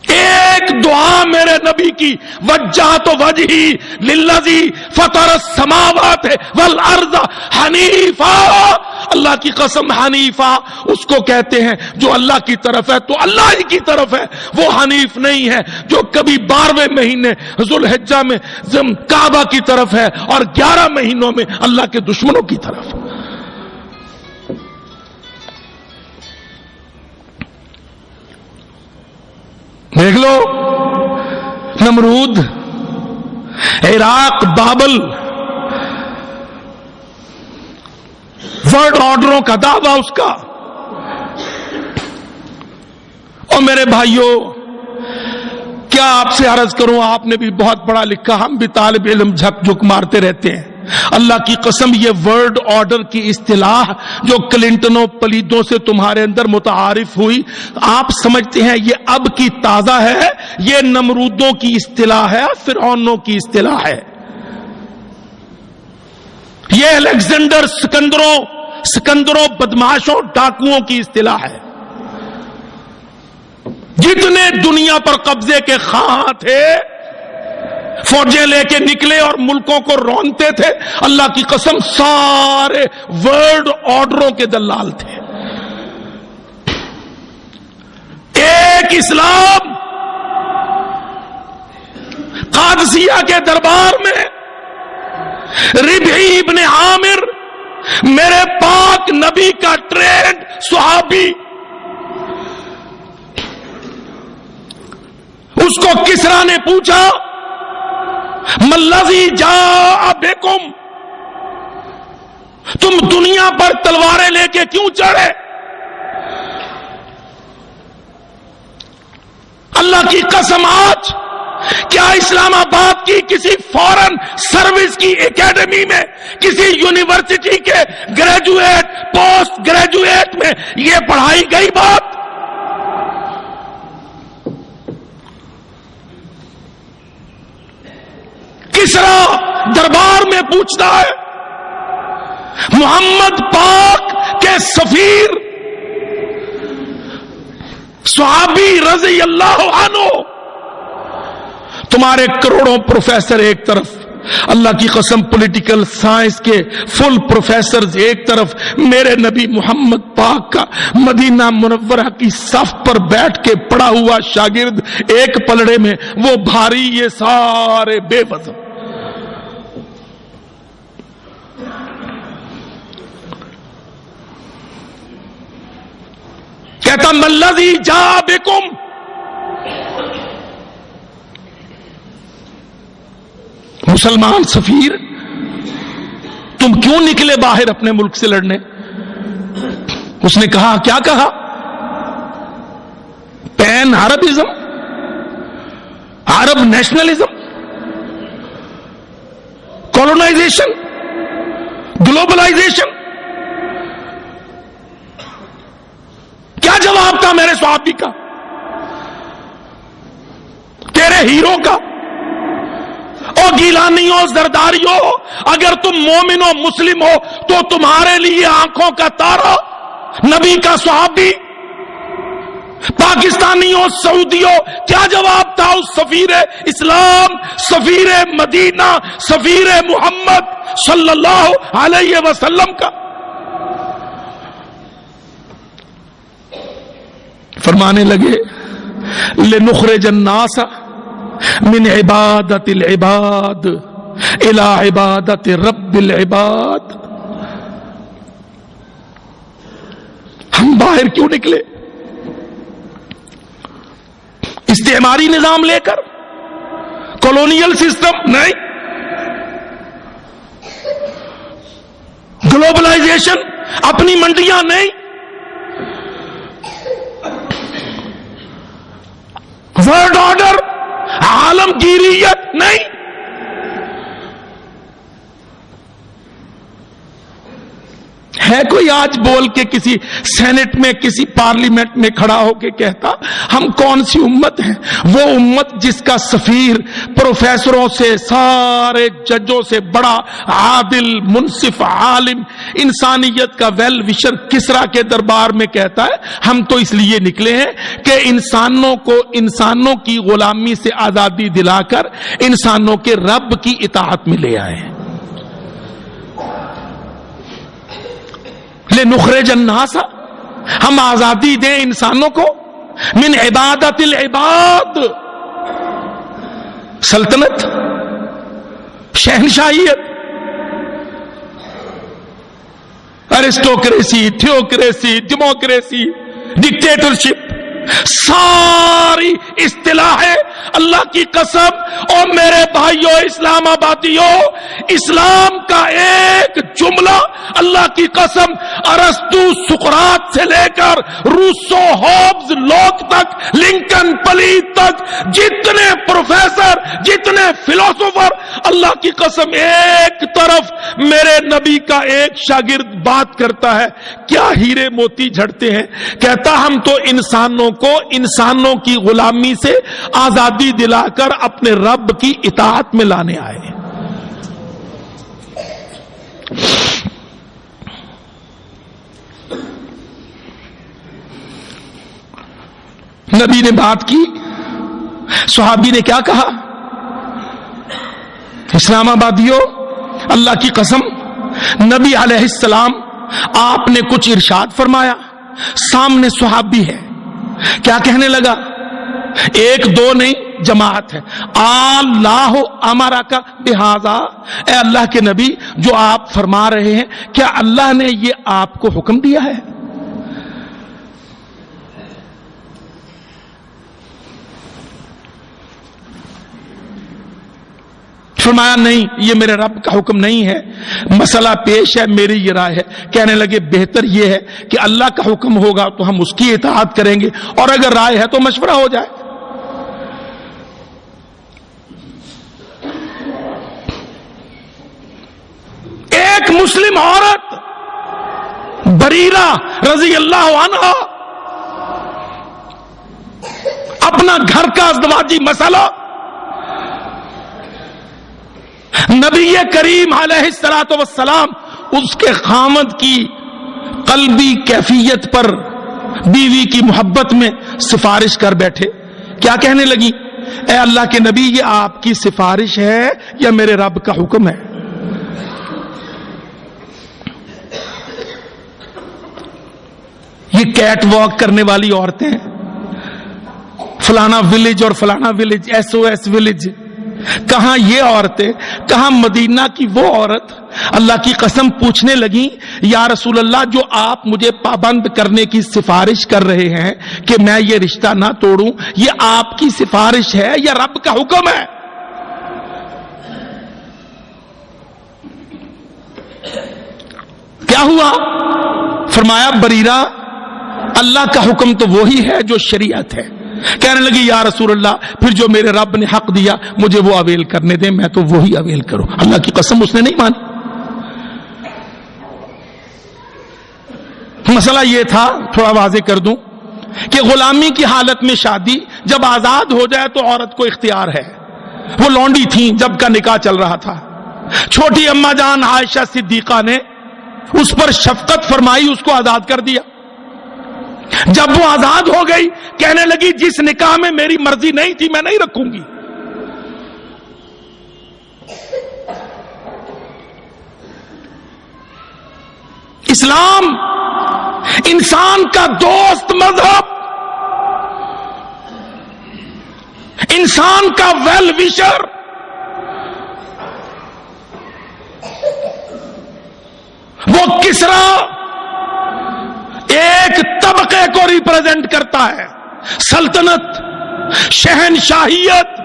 ایک دعا میرے نبی کی, وجہت وجہی للذی فطر السماوات والارض حنیفا, اللہ کی قسم حنیفا اس کو کہتے ہیں جو اللہ کی طرف ہے تو اللہ ہی کی طرف ہے, وہ حنیف نہیں ہے جو کبھی 12ویں مہینے ذوالحجہ میں کعبہ کی طرف ہے اور 11 مہینوں میں اللہ کے دشمنوں کی طرف. دیکھ لو نمرود, عراق, بابل, ورلڈ آرڈروں کا دعویٰ اس کا. اور میرے بھائیوں کیا آپ سے عرض کروں, آپ نے بھی بہت پڑھا لکھا, ہم بھی طالب علم جھک جھک مارتے رہتے ہیں. اللہ کی قسم یہ ورلڈ آرڈر کی اصطلاح جو کلنٹنوں پلیدوں سے تمہارے اندر متعارف ہوئی, آپ سمجھتے ہیں یہ اب کی تازہ ہے؟ یہ نمرودوں کی اصطلاح ہے, فرعونوں کی اصطلاح ہے. یہ الیگزینڈر سکندروں بدماشوں ڈاکوؤں کی اصطلاح ہے. جتنے دنیا پر قبضے کے خواہاں تھے فوجیں لے کے نکلے اور ملکوں کو رونتے تھے, اللہ کی قسم سارے ورلڈ آرڈروں کے دلال تھے. ایک اسلام قادسیہ کے دربار میں ربعی ابن عامر, میرے پاک نبی کا ٹرینڈ صحابی, اس کو کسرا نے پوچھا ملذی جاء بکم, تم دنیا پر تلواریں لے کے کیوں چڑھے؟ اللہ کی قسم آج کیا اسلام آباد کی کسی فورن سروس کی اکیڈمی میں, کسی یونیورسٹی کے گریجویٹ پوسٹ گریجویٹ میں یہ پڑھائی گئی بات؟ کسرا دربار میں پوچھتا ہے, محمد پاک کے سفیر صحابی رضی اللہ عنہ, تمہارے کروڑوں پروفیسر ایک طرف, اللہ کی قسم پولیٹیکل سائنس کے فل پروفیسرز ایک طرف، میرے نبی محمد پاک کا مدینہ منورہ کی صف پر بیٹھ کے پڑا ہوا شاگرد ایک پلڑے میں، وہ بھاری یہ سارے بے وزن. کہتا ملذی جاء بکم، مسلمان سفیر تم کیوں نکلے باہر اپنے ملک سے لڑنے؟ اس نے کہا، کیا کہا؟ پین عربزم، عرب نیشنلزم، کولونائزیشن، گلوبلائزیشن. کیا جواب تھا میرے صحابی کا، تیرے ہیرو کا؟ او گیلانیوں، زرداریوں، اگر تم مومن و مسلم ہو تو تمہارے لیے آنکھوں کا تارا نبی کا صحابی. پاکستانیوں، سعودیوں، کیا جواب تھا اس سفیر اسلام، سفیر مدینہ، سفیر محمد صلی اللہ علیہ وسلم کا؟ فرمانے لگے لنخرج الناس من عبادت العباد الى عبادت رب العباد. ہم باہر کیوں نکلے؟ استعماری نظام لے کر، کولونیل سسٹم نہیں، گلوبلائزیشن، اپنی منڈیاں نہیں، ورلڈ آرڈر، عالمگیریت نہیں. ہے کوئی آج بول کے کسی سینٹ میں، کسی پارلیمنٹ میں کھڑا ہو کے کہتا ہم کون سی امت ہیں؟ وہ امت جس کا سفیر پروفیسروں سے، سارے ججوں سے بڑا عادل، منصف، عالم، انسانیت کا ویل وشر کسرا کے دربار میں کہتا ہے ہم تو اس لیے نکلے ہیں کہ انسانوں کو انسانوں کی غلامی سے آزادی دلا کر انسانوں کے رب کی اطاعت میں لے آئے. لنخرج الناس، ہم آزادی دیں انسانوں کو، من عبادت العباد، سلطنت، شہنشاہیت، ارسٹوکریسی، تھیوکریسی، ڈیموکریسی، ڈکٹیٹرشپ، ساری اصطلاح ہے. اللہ کی قسم اور میرے بھائیوں اسلام آبادیوں، اسلام کا ایک جملہ اللہ کی قسم ارسطو، سقراط سے لے کر روسو، ہوبز، لوک تک، لنکن، پلیت تک، جتنے پروفیسر، جتنے فلسفر، اللہ کی قسم ایک طرف میرے نبی کا ایک شاگرد بات کرتا ہے، کیا ہیرے موتی جھڑتے ہیں، کہتا ہم تو انسانوں کو انسانوں کی غلامی سے آزادی دلا کر اپنے رب کی اطاعت میں لانے آئے. نبی نے بات کی، صحابی نے کیا کہا؟ اسلام آبادیوں، اللہ کی قسم نبی علیہ السلام آپ نے کچھ ارشاد فرمایا، سامنے صحابی ہے، کیا کہنے لگا؟ ایک دو نہیں، جماعت ہے. اللہ امرا کا بہذا، اے اللہ کے نبی جو آپ فرما رہے ہیں کیا اللہ نے یہ آپ کو حکم دیا ہے؟ فرمایا نہیں، یہ میرے رب کا حکم نہیں ہے، مسئلہ پیش ہے، میری یہ رائے ہے. کہنے لگے بہتر یہ ہے کہ اللہ کا حکم ہوگا تو ہم اس کی اطاعت کریں گے، اور اگر رائے ہے تو مشورہ ہو جائے. ایک مسلم عورت بریرہ رضی اللہ عنہا اپنا گھر کا ازدواجی مسئلہ نبی کریم علیہ الصلوۃ والسلام اس کے خامد کی قلبی کیفیت پر بیوی کی محبت میں سفارش کر بیٹھے. کیا کہنے لگی؟ اے اللہ کے نبی یہ آپ کی سفارش ہے یا میرے رب کا حکم ہے؟ یہ کیٹ واک کرنے والی عورتیں ہیں، فلانا ولیج اور فلانا ولیج، SOS ولیج، کہاں یہ عورتیں، کہاں مدینہ کی وہ عورت اللہ کی قسم پوچھنے لگی یا رسول اللہ جو آپ مجھے پابند کرنے کی سفارش کر رہے ہیں کہ میں یہ رشتہ نہ توڑوں، یہ آپ کی سفارش ہے یا رب کا حکم ہے؟ کیا ہوا؟ فرمایا بریرہ اللہ کا حکم تو وہی ہے جو شریعت ہے۔ کہنے لگی یا رسول اللہ پھر جو میرے رب نے حق دیا مجھے وہ اویل کرنے دیں، میں تو وہی اویل کروں۔ اللہ کی قسم اس نے نہیں مانی۔ مسئلہ یہ تھا، تھوڑا واضح کر دوں کہ غلامی کی حالت میں شادی جب آزاد ہو جائے تو عورت کو اختیار ہے۔ وہ لونڈی تھیں جب کا نکاح چل رہا تھا، چھوٹی اما جان عائشہ صدیقہ نے اس پر شفقت فرمائی، اس کو آزاد کر دیا۔ جب وہ آزاد ہو گئی کہنے لگی جس نکاح میں میری مرضی نہیں تھی میں نہیں رکھوں گی۔ اسلام انسان کا دوست مذہب، انسان کا ویل وشر، وہ کسرا ایک طبقے کو ریپریزنٹ کرتا ہے، سلطنت، شہنشاہیت،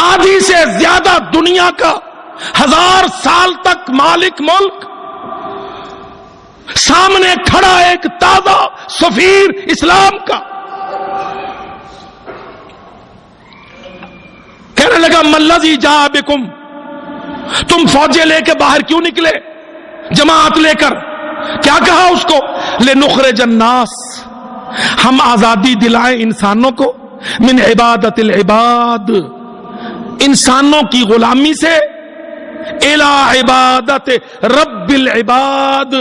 آدھی سے زیادہ دنیا کا 1000 سال تک مالک ملک، سامنے کھڑا ایک تازہ سفیر اسلام کا۔ کہنے لگا ملذی جاء بکم، تم فوجیں لے کے باہر کیوں نکلے جماعت لے کر؟ کیا کہا اس کو؟ لنخرج الناس، ہم آزادی دلائیں انسانوں کو، من عبادت العباد، انسانوں کی غلامی سے، الی عبادت رب العباد،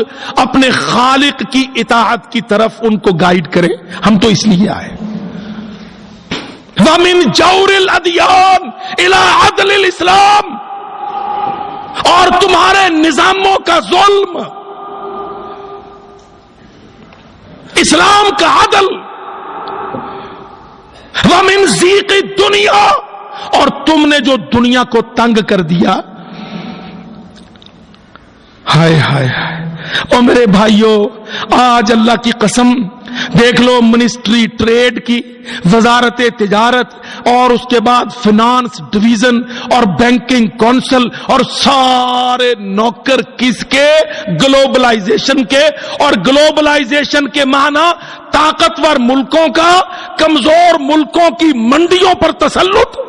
اپنے خالق کی اطاعت کی طرف ان کو گائیڈ کرے۔ ہم تو اس لیے آئے۔ ومن جور الادیان الی عدل الاسلام، اور تمہارے نظاموں کا ظلم، اسلام کا عدل، ومن ضیق الدنیا، اور تم نے جو دنیا کو تنگ کر دیا۔ ہائے ہائے ہائے، او میرے بھائیوں، آج اللہ کی قسم دیکھ لو، منسٹری ٹریڈ کی، وزارت تجارت، اور اس کے بعد فنانس ڈویژن اور بینکنگ کونسل، اور سارے نوکر کس کے؟ گلوبلائزیشن کے۔ اور گلوبلائزیشن کے معنی طاقتور ملکوں کا کمزور ملکوں کی منڈیوں پر تسلط۔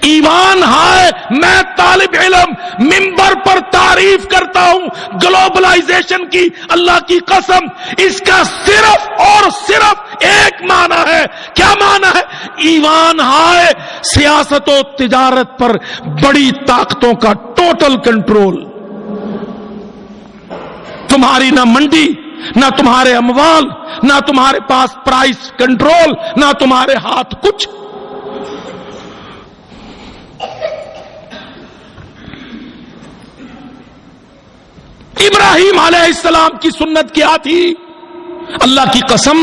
ایمان ہائے، میں طالب علم منبر پر تعریف کرتا ہوں گلوبلائزیشن کی، اللہ کی قسم اس کا صرف اور صرف ایک معنی ہے۔ کیا معنی ہے؟ ایمان ہائے، سیاست و تجارت پر بڑی طاقتوں کا ٹوٹل کنٹرول۔ تمہاری نہ منڈی، نہ تمہارے اموال، نہ تمہارے پاس پرائس کنٹرول، نہ تمہارے ہاتھ کچھ۔ ابراہیم علیہ السلام کی سنت کیا تھی؟ اللہ کی قسم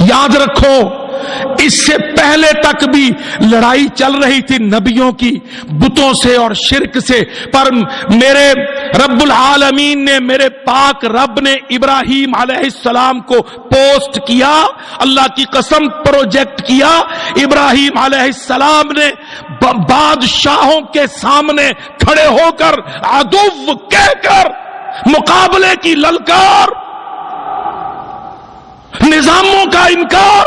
یاد رکھو، اس سے پہلے تک بھی لڑائی چل رہی تھی نبیوں کی بتوں سے اور شرک سے، پر میرے رب العالمین نے، میرے پاک رب نے ابراہیم علیہ السلام کو پوسٹ کیا، اللہ کی قسم پروجیکٹ کیا۔ ابراہیم علیہ السلام نے بادشاہوں کے سامنے کھڑے ہو کر عدو کہہ کر مقابلے کی للکار، نظاموں کا انکار،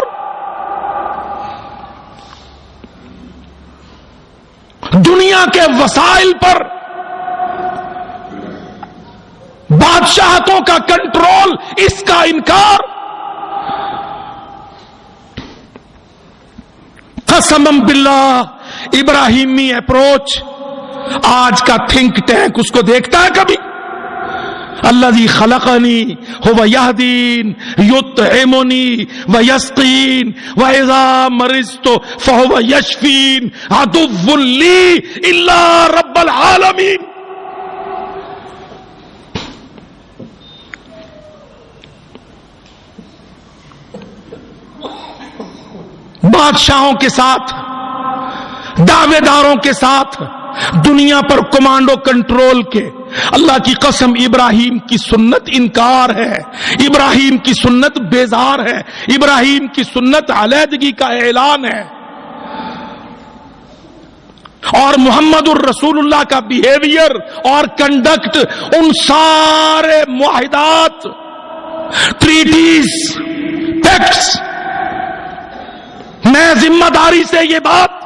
دنیا کے وسائل پر بادشاہتوں کا کنٹرول، اس کا انکار۔ قسم باللہ، ابراہیمی اپروچ آج کا تھنک ٹینک اس کو دیکھتا ہے کبھی؟ الذی خلقنی هو یہدین یطعمنی ویسقین واذا مرضت فهو یشفین عدو لی الا رب العالمین. بادشاہوں کے ساتھ، دعوے داروں کے ساتھ، دنیا پر کمانڈو کنٹرول کے، اللہ کی قسم ابراہیم کی سنت انکار ہے، ابراہیم کی سنت بیزار ہے، ابراہیم کی سنت علیحدگی کا اعلان ہے. اور محمد الرسول اللہ کا بیہیویئر اور کنڈکٹ، ان سارے معاہدات، ٹریٹیز، پیکٹس، میں ذمہ داری سے یہ بات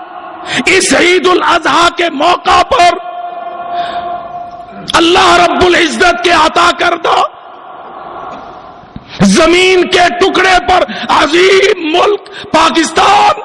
اس عید الاضحیٰ کے موقع پر اللہ رب العزت کے عطا کردہ زمین کے ٹکڑے پر عظیم ملک پاکستان،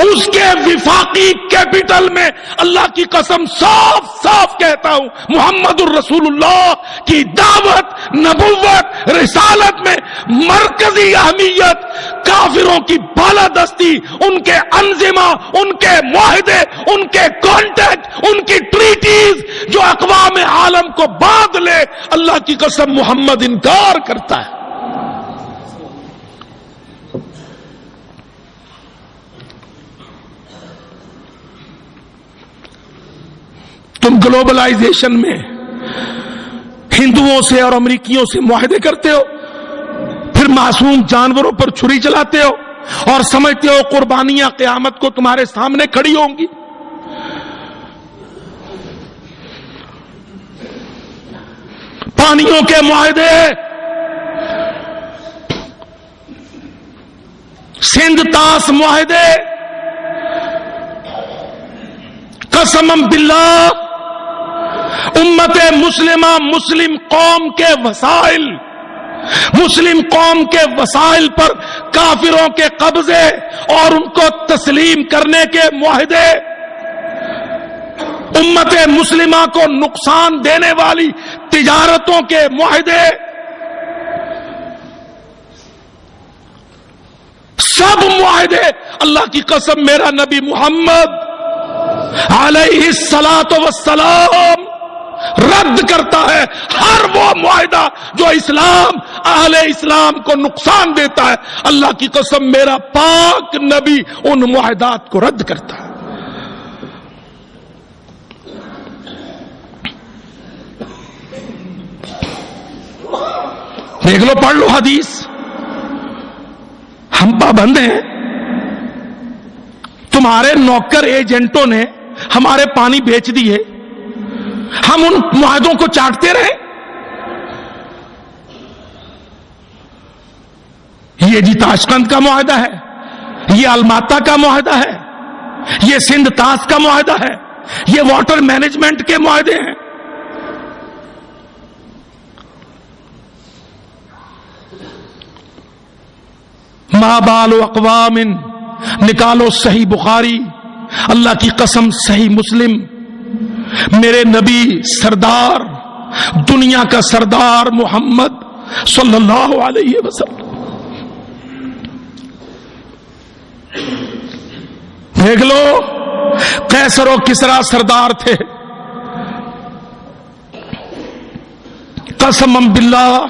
اس کے وفاقی کیپٹل میں اللہ کی قسم صاف صاف کہتا ہوں، محمد الرسول اللہ کی دعوت، نبوت، رسالت میں مرکزی اہمیت کافروں کی بالادستی، ان کے انظمہ، ان کے معاہدے، ان کے کانٹیکٹ، ان کی ٹریٹیز جو اقوام عالم کو باندھ لے، اللہ کی قسم محمد انکار کرتا ہے. تم گلوبلائزیشن میں ہندوؤں سے اور امریکیوں سے معاہدے کرتے ہو، پھر معصوم جانوروں پر چھری چلاتے ہو اور سمجھتے ہو قربانیاں قیامت کو تمہارے سامنے کھڑی ہوں گی. پانیوں کے معاہدے، سندھ طاس معاہدے، قسم باللہ امت مسلمہ، مسلم قوم کے وسائل، مسلم قوم کے وسائل پر کافروں کے قبضے اور ان کو تسلیم کرنے کے معاہدے، امت مسلمہ کو نقصان دینے والی تجارتوں کے معاہدے، سب معاہدے اللہ کی قسم میرا نبی محمد علیہ الصلاۃ والسلام رد کرتا ہے. ہر وہ معاہدہ جو اسلام، اہل اسلام کو نقصان دیتا ہے، اللہ کی قسم میرا پاک نبی ان معاہدات کو رد کرتا ہے. دیکھ لو، پڑھ لو حدیث. ہم پابند ہیں، تمہارے نوکر ایجنٹوں نے ہمارے پانی بیچ دیے، ہم ان معاہدوں کو چاٹتے رہے. یہ جی تاشقند کا معاہدہ ہے، یہ الماتا کا معاہدہ ہے، یہ سندھ طاس کا معاہدہ ہے، یہ واٹر مینجمنٹ کے معاہدے ہیں. ما بال اقوام، نکالو صحیح بخاری، اللہ کی قسم صحیح مسلم، میرے نبی سردار، دنیا کا سردار محمد صلی اللہ علیہ وسلم. دیکھ لو، قیصر و کسریٰ سردار تھے. قسم باللہ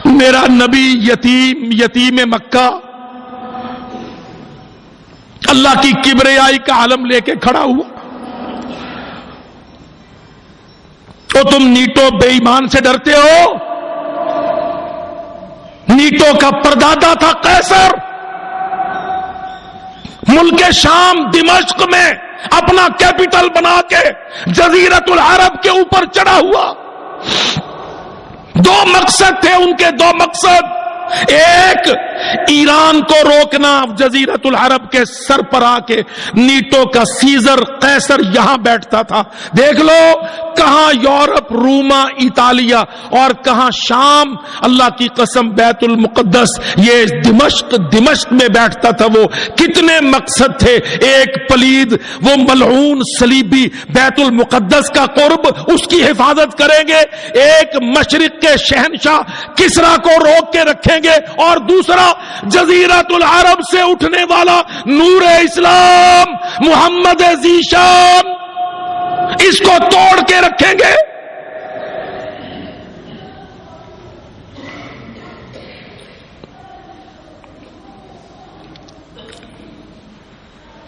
میرا نبی یتیم مکہ اللہ کی کبریائی کا عالم لے کے کھڑا ہوا. تو تم نیٹو بے ایمان سے ڈرتے ہو؟ نیٹو کا پردادا تھا قیصر، ملک شام دمشق میں اپنا کیپٹل بنا کے جزیرت العرب کے اوپر چڑھا ہوا. دو مقصد تھے ان کے، دو مقصد. ایک ایران کو روکنا، جزیرت العرب کے سر پر آ کے نیٹو کا سیزر قیصر یہاں بیٹھتا تھا، دیکھ لو کہاں یورپ، روما، اٹالیا، اور کہاں شام، اللہ کی قسم بیت المقدس، یہ دمشق میں بیٹھتا تھا۔ وہ کتنے مقصد تھے، ایک پلید وہ ملعون صلیبی بیت المقدس کا قرب، اس کی حفاظت کریں گے، ایک مشرق کے شہنشاہ کسرا کو روک کے رکھیں گے، اور دوسرا جزیرت العرب سے اٹھنے والا نور اسلام محمد ذیشان، اس کو توڑ کے رکھیں گے۔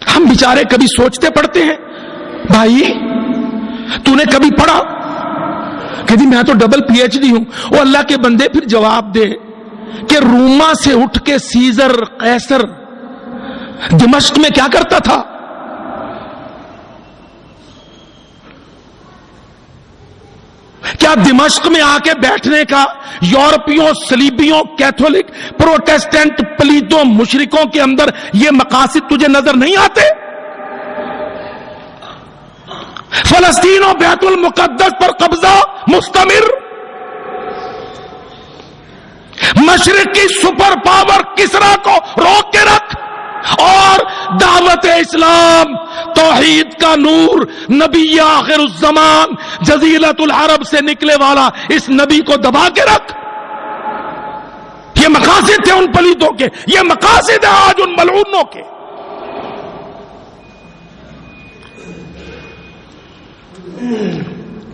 ہم بیچارے کبھی سوچتے پڑھتے ہیں، بھائی تو نے کبھی پڑھا کہ جی میں تو ڈبل پی ایچ ڈی ہوں، وہ اللہ کے بندے پھر جواب دے کہ روما سے اٹھ کے سیزر قیصر دمشق میں کیا کرتا تھا؟ کیا دمشق میں آ کے بیٹھنے کا یورپیوں، صلیبیوں، کیتھولک، پروٹیسٹنٹ، پلیتوں، مشرکوں کے اندر یہ مقاصد تجھے نظر نہیں آتے؟ فلسطین و بیت المقدس پر قبضہ مستمر، مشرق کی سپر پاور کسرا کو روک کے رکھ، اور دعوت اسلام، توحید کا نور، نبی آخر الزمان، جزیرت العرب سے نکلے والا اس نبی کو دبا کے رکھ۔ یہ مقاصد تھے ان پلیتوں کے، یہ مقاصد ہے آج ان ملعونوں کے۔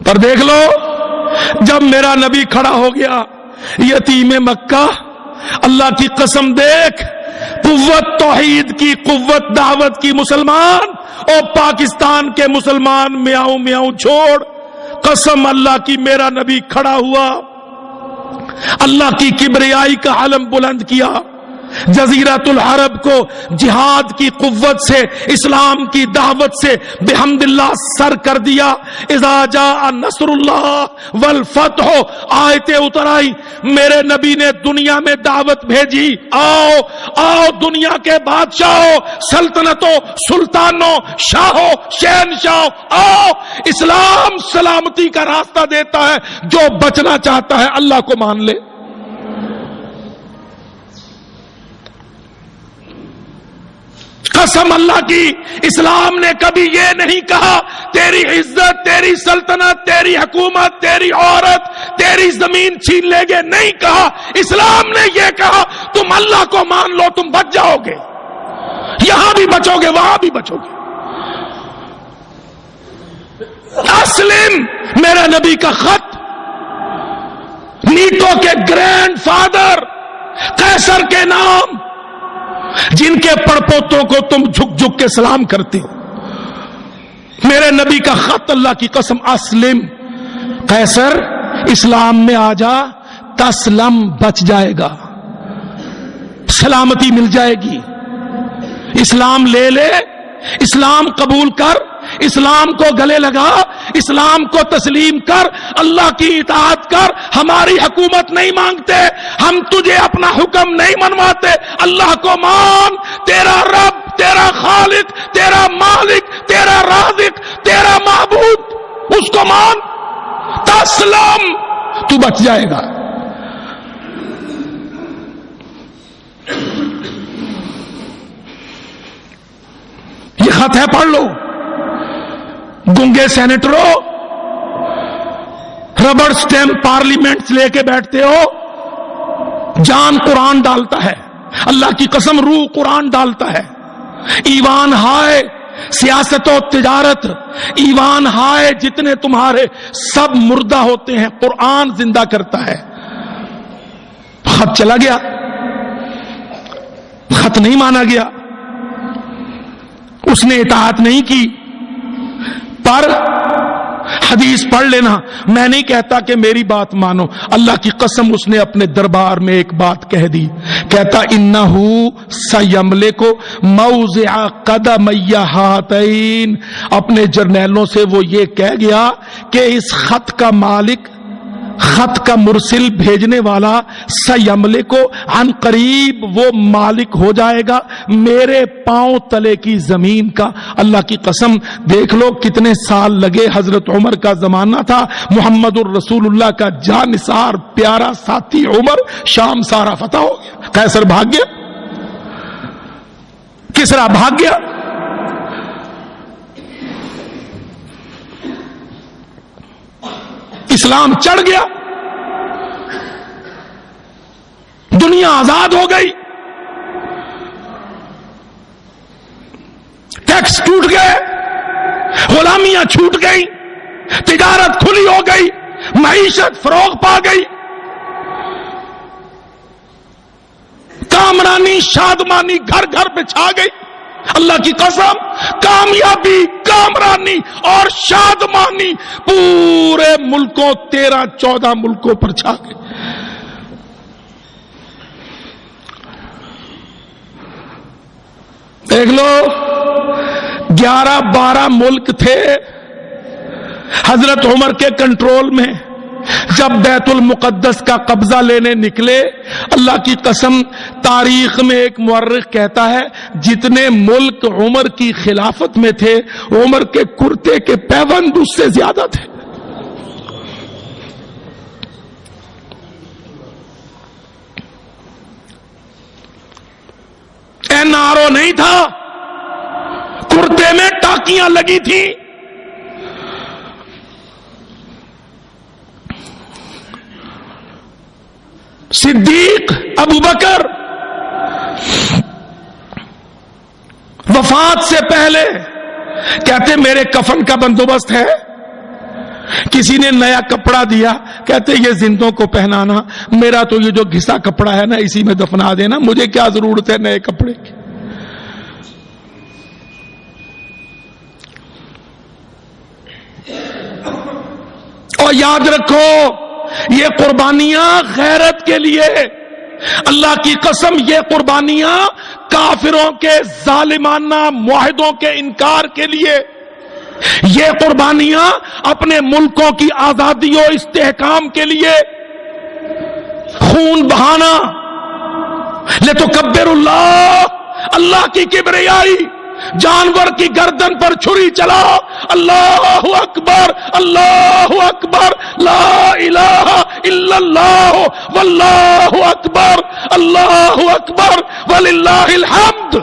پر دیکھ لو جب میرا نبی کھڑا ہو گیا، یتیم مکہ، اللہ کی قسم دیکھ، قوت توحید کی، قوت دعوت کی مسلمان، اور پاکستان کے مسلمان میاؤں میاؤں چھوڑ، قسم اللہ کی میرا نبی کھڑا ہوا، اللہ کی کبریائی کا علم بلند کیا، جزیرت العرب کو جہاد کی قوت سے، اسلام کی دعوت سے بحمد اللہ سر کر دیا۔ اذا جاء نصر اللہ والفتح، آیتیں اتر آئی، میرے نبی نے دنیا میں دعوت بھیجی، آؤ آؤ دنیا کے بادشاہوں، سلطنتوں، سلطانوں، شاہوں، شہنشاہوں، آؤ، اسلام سلامتی کا راستہ دیتا ہے، جو بچنا چاہتا ہے اللہ کو مان لے۔ قسم اللہ کی، اسلام نے کبھی یہ نہیں کہا تیری عزت، تیری سلطنت، تیری حکومت، تیری عورت، تیری زمین چھین لے گے، نہیں کہا۔ اسلام نے یہ کہا تم اللہ کو مان لو، تم بچ جاؤ گے، یہاں بھی بچو گے، وہاں بھی بچو گے۔ اسلم، میرا نبی کا خط، نیٹو کے گرینڈ فادر قیصر کے نام، جن کے پڑپوتوں کو تم جھک جھک کے سلام کرتے ہو، میرے نبی کا خط، اللہ کی قسم، اسلم قیصر، اسلام میں آ جا، تسلم، بچ جائے گا، سلامتی مل جائے گی۔ اسلام لے لے، اسلام قبول کر، اسلام کو گلے لگا، اسلام کو تسلیم کر، اللہ کی اطاعت کر۔ ہماری حکومت نہیں مانگتے، ہم تجھے اپنا حکم نہیں منواتے، اللہ کو مان، تیرا رب، تیرا خالق، تیرا مالک، تیرا رازق، تیرا معبود، اس کو مان، تسلم، تو بچ جائے گا۔ یہ خط ہے، پڑھ لو۔ گنگے سینیٹروں، ربڑ سٹیمپ پارلیمنٹ لے کے بیٹھتے ہو، جان قرآن ڈالتا ہے، اللہ کی قسم روح قرآن ڈالتا ہے۔ ایوان ہائے سیاست و تجارت، ایوان ہائے جتنے تمہارے، سب مردہ ہوتے ہیں، قرآن زندہ کرتا ہے۔ خط چلا گیا، خط نہیں مانا گیا، اس نے اطاعت نہیں کی۔ پر حدیث پڑھ لینا، میں نہیں کہتا کہ میری بات مانو، اللہ کی قسم اس نے اپنے دربار میں ایک بات کہہ دی، کہتا انہو سیملک موضع قدمی ہاتین، اپنے جرنیلوں سے وہ یہ کہہ گیا کہ اس خط کا مالک خط کا مرسل بھیجنے والا سیملے کو عن قریب وہ مالک ہو جائے گا میرے پاؤں تلے کی زمین کا. اللہ کی قسم دیکھ لو کتنے سال لگے. حضرت عمر کا زمانہ تھا, محمد الرسول اللہ کا جانثار پیارا ساتھی عمر, شام سارا فتح ہو گیا. قیصر بھاگ گیا, کسرا بھاگ گیا, اسلام چڑھ گیا, دنیا آزاد ہو گئی, ٹیکس ٹوٹ گئے, غلامیاں چھوٹ گئی, تجارت کھلی ہو گئی, معیشت فروغ پا گئی, کامرانی شادمانی گھر گھر پہ چھا گئی. اللہ کی قسم کامیابی, کامرانی اور شادمانی پورے ملکوں 13-14 ملکوں پر چھا گئی. دیکھ لو 11-12 ملک تھے حضرت عمر کے کنٹرول میں. جب بیت المقدس کا قبضہ لینے نکلے, اللہ کی قسم تاریخ میں ایک مورخ کہتا ہے جتنے ملک عمر کی خلافت میں تھے عمر کے کرتے کے پیوند اس سے زیادہ تھے. NRO نہیں تھا, کرتے میں ٹاکیاں لگی تھی. صدیق ابو بکر وفات سے پہلے کہتے میرے کفن کا بندوبست ہے. کسی نے نیا کپڑا دیا, کہتے یہ زندوں کو پہنانا, میرا تو یہ جو گھسا کپڑا ہے نا اسی میں دفنا دینا, مجھے کیا ضرورت ہے نئے کپڑے کی. اور یاد رکھو یہ قربانیاں غیرت کے لیے, اللہ کی قسم یہ قربانیاں کافروں کے ظالمانہ معاہدوں کے انکار کے لیے, یہ قربانیاں اپنے ملکوں کی آزادی و استحکام کے لیے, خون بہانا. لتکبر اللہ, اللہ کی کبریائی, جانور کی گردن پر چھری چلاؤ, اللہ اکبر اللہ اکبر لا الہ الا اللہ واللہ اکبر اللہ اکبر وللہ الحمد.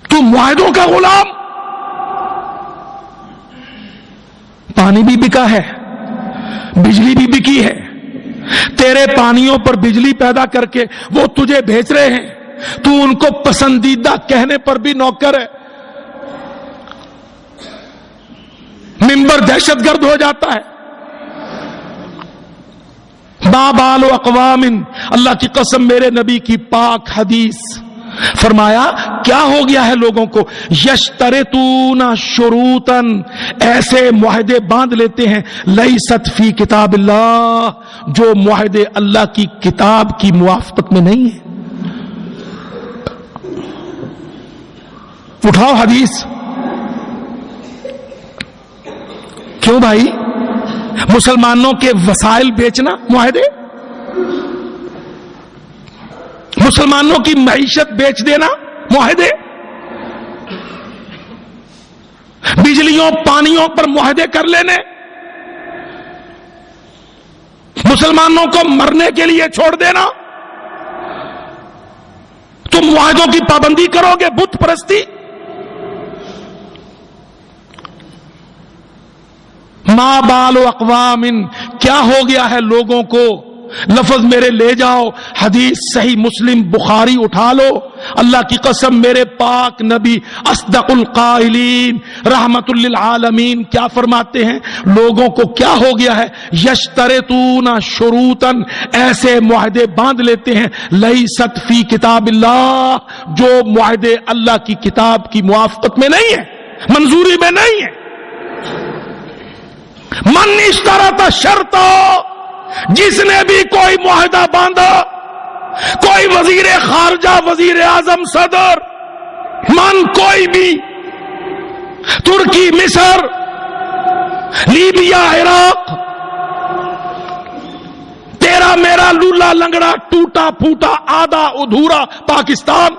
تو معاہدوں کا غلام. پانی بھی بکا ہے, بجلی بھی بکی ہے, تیرے پانیوں پر بجلی پیدا کر کے وہ تجھے بھیج رہے ہیں, تو ان کو پسندیدہ کہنے پر بھی نوکر ہے. ممبر دہشت گرد ہو جاتا ہے. ما بال اقوام, اللہ کی قسم میرے نبی کی پاک حدیث, فرمایا کیا ہو گیا ہے لوگوں کو, یشترطون شروطا, ایسے معاہدے باندھ لیتے ہیں, لیست فی کتاب اللہ, جو معاہدے اللہ کی کتاب کی موافقت میں نہیں ہے. اٹھاؤ حدیث. کیوں بھائی, مسلمانوں کے وسائل بیچنا معاہدے, مسلمانوں کی معیشت بیچ دینا معاہدے, بجلیوں پانیوں پر معاہدے کر لینے, مسلمانوں کو مرنے کے لیے چھوڑ دینا. تم معاہدوں کی پابندی کرو گے, بت پرستی. ما بال اقوام, کیا ہو گیا ہے لوگوں کو. لفظ میرے لے جاؤ, حدیث صحیح مسلم بخاری اٹھا لو. اللہ کی قسم میرے پاک نبی اصدق القائلین رحمت للعالمین کیا فرماتے ہیں, لوگوں کو کیا ہو گیا ہے, یشترطون شروطا, ایسے معاہدے باندھ لیتے ہیں, لیست فی کتاب اللہ, جو معاہدے اللہ کی کتاب کی موافقت میں نہیں ہے, منظوری میں نہیں ہے. من اشترط شرطا, جس نے بھی کوئی معاہدہ باندھا, کوئی وزیر خارجہ, وزیر اعظم, صدر, من کوئی بھی, ترکی، مصر، لیبیا، عراق، تیرا میرا لولا لنگڑا ٹوٹا پھوٹا آدھا ادھورا پاکستان.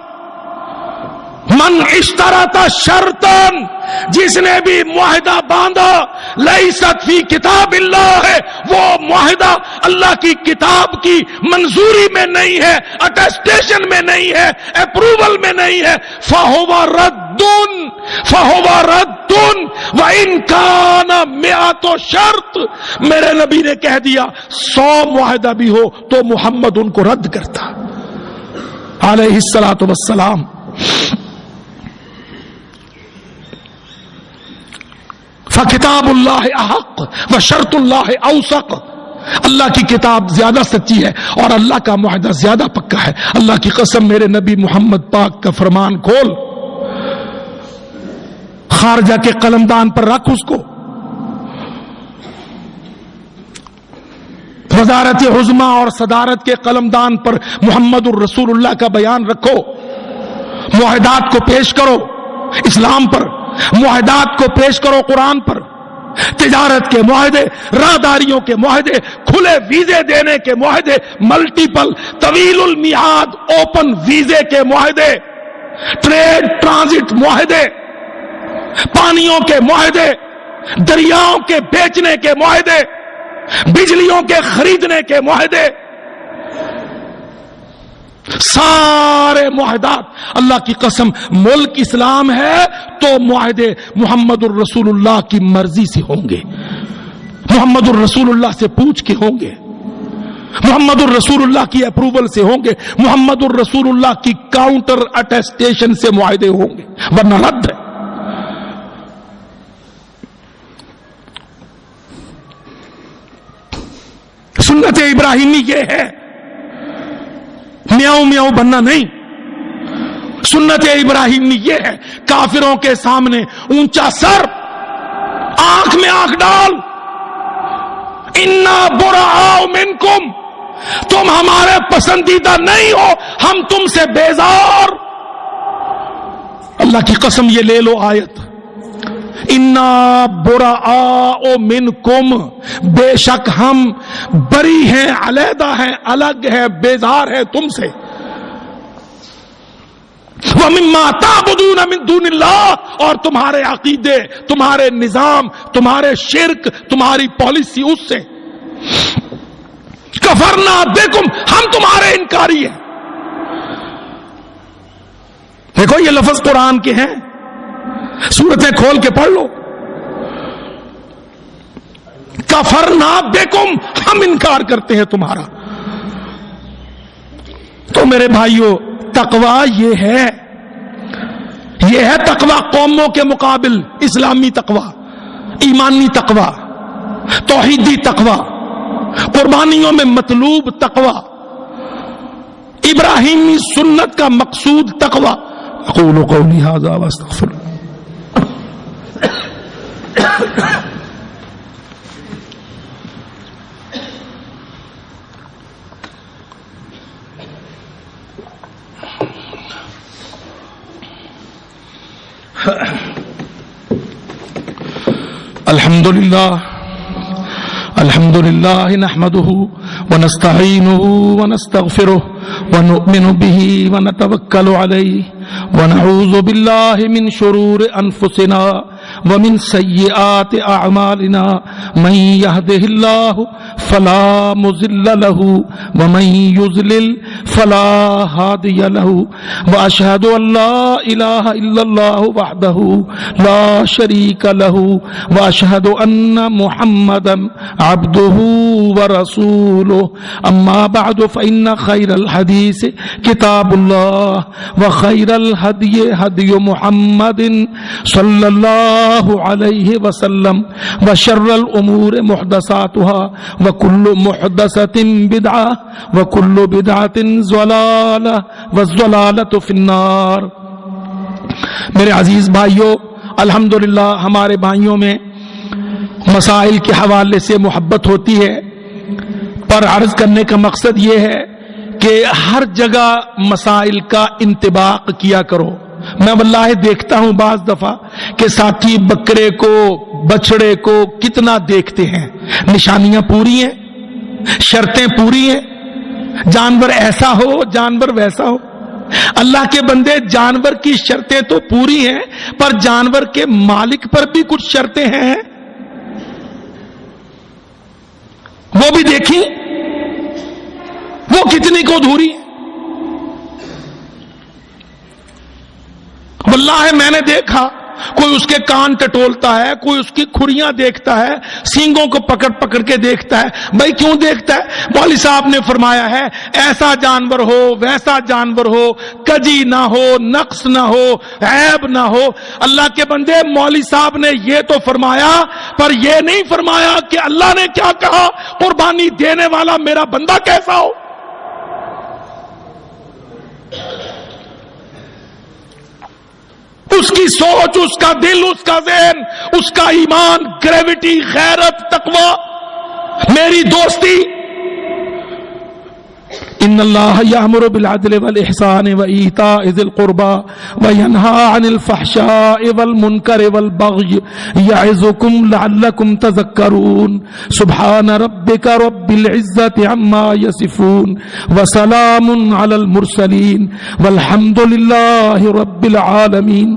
من اشترط شرطن، جس نے بھی معاہدہ باندھا لیست فی کتاب اللہ ہے، وہ معاہدہ اللہ کی کتاب کی منظوری میں نہیں ہے، اٹیسٹیشن میں نہیں ہے، اپروول میں نہیں ہے، فہو ردن، فہو ردن وان کان مئات شرط. میرے نبی نے کہہ دیا 100 معاہدہ بھی ہو تو محمد ان کو رد کرتا علیہ الصلوۃ والسلام. فکتاب اللہ احق وشرط اللہ اوثق. اللہ کی کتاب زیادہ سچی ہے اور اللہ کا معاہدہ زیادہ پکا ہے. اللہ کی قسم میرے نبی محمد پاک کا فرمان کھول، خارجہ کے قلمدان پر رکھ، اس کو وزارت عظمی اور صدارت کے قلمدان پر محمد الرسول اللہ کا بیان رکھو، معاہدات کو پیش کرو اسلام پر، معاہدات کو پیش کرو قرآن پر. تجارت کے معاہدے، راہداریوں کے معاہدے، کھلے ویزے دینے کے معاہدے، ملٹیپل طویل المیعاد اوپن ویزے کے معاہدے، ٹریڈ ٹرانزٹ معاہدے، پانیوں کے معاہدے، دریاؤں کے بیچنے کے معاہدے، بجلیوں کے خریدنے کے معاہدے، سارے معاہدات اللہ کی قسم ملک اسلام ہے تو معاہدے محمد الرسول اللہ کی مرضی سے ہوں گے، محمد الرسول اللہ سے پوچھ کے ہوں گے، محمد الرسول اللہ کی اپروول سے ہوں گے، محمد الرسول اللہ کی کاؤنٹر اٹیسٹیشن سے معاہدے ہوں گے، ورنہ رد ہے. سنت ابراہیمی یہ ہے، میاؤں میاؤں بننا نہیں. سنت ابراہیمی یہ ہے، کافروں کے سامنے اونچا سر، آنکھ میں آنکھ ڈال، انا براء منکم، تم ہمارے پسندیدہ نہیں ہو، ہم تم سے بیزار. اللہ کی قسم یہ لے لو آیت، انا براء منکم، بے شک ہم بری ہیں، علیحدہ ہیں، الگ ہیں، بیزار ہیں تم سے. وَمِمَّا تَعْبُدُونَ مِن دُونِ اللَّهِ، اور تمہارے عقیدے، تمہارے نظام، تمہارے شرک، تمہاری پالیسی اس سے. کفرنا بکم، ہم تمہارے انکاری ہیں. دیکھو یہ لفظ قرآن کے ہیں، سورتیں کھول کے پڑھ لو. کفرنا بکم، ہم انکار کرتے ہیں تمہارا. تو میرے بھائیوں تقویٰ یہ ہے تقویٰ قوموں کے مقابل اسلامی تقویٰ، ایمانی تقویٰ، توحیدی تقویٰ، قربانیوں میں مطلوب تقویٰ، ابراہیمی سنت کا مقصود تقویٰ. اقول قولی ھذا واستغفر. الحمد لله نحمده ونستعينه ونستغفره ونؤمن به ونتوكل عليه ونعوذ بالله من شرور أنفسنا ومن سيئات أعمالنا من يهده الله فلا مضل له ومن يضلل فلا هادي له وأشهد أن لا إله إلا الله وحده لا شريك له وأشهد أن محمدا عبده ورسوله. أما بعد فإن خير الحديث كتاب الله وخير الهدي هدي محمد صلى الله عليه وسلم وشر الأمور محدثاتها وكل محدثة بدعة وكل بدعة ضلالة والضلالة في النار. میرے عزیز بھائیوں، الحمدللہ ہمارے بھائیوں میں مسائل کے حوالے سے محبت ہوتی ہے، پر عرض کرنے کا مقصد یہ ہے کہ ہر جگہ مسائل کا انطباق کیا کرو. میں واللہ دیکھتا ہوں بعض دفعہ کہ ساتھی بکرے کو بچڑے کو کتنا دیکھتے ہیں. نشانیاں پوری ہیں, شرطیں پوری ہیں, جانور ایسا ہو جانور ویسا ہو. اللہ کے بندے, جانور کی شرطیں تو پوری ہیں پر جانور کے مالک پر بھی کچھ شرطیں ہیں, وہ بھی دیکھیں وہ کتنی کو دھوری ہے. واللہ میں نے دیکھا کوئی اس کے کان ٹٹولتا ہے, کوئی اس کی کھریاں دیکھتا ہے, سینگوں کو پکڑ پکڑ کے دیکھتا ہے. بھائی کیوں دیکھتا ہے؟ مولوی صاحب نے فرمایا ہے ایسا جانور ہو ویسا جانور ہو, کجی نہ ہو, نقص نہ ہو, عیب نہ ہو. اللہ کے بندے, مولوی صاحب نے یہ تو فرمایا پر یہ نہیں فرمایا کہ اللہ نے کیا کہا, قربانی دینے والا میرا بندہ کیسا ہو. اس کی سوچ, اس کا دل, اس کا ذہن, اس کا ایمان, گریوٹی, غیرت, تقوی, میری دوستی. ان اللہ یامر بالعدل والاحسان وایتاء ذی القربى وینہی عن الفحشاء والمنکر والبغی یعظکم لعلکم تذکرون. سبحان ربک رب العزۃ عما یصفون وسلام علی المرسلین والحمد للہ رب العالمین.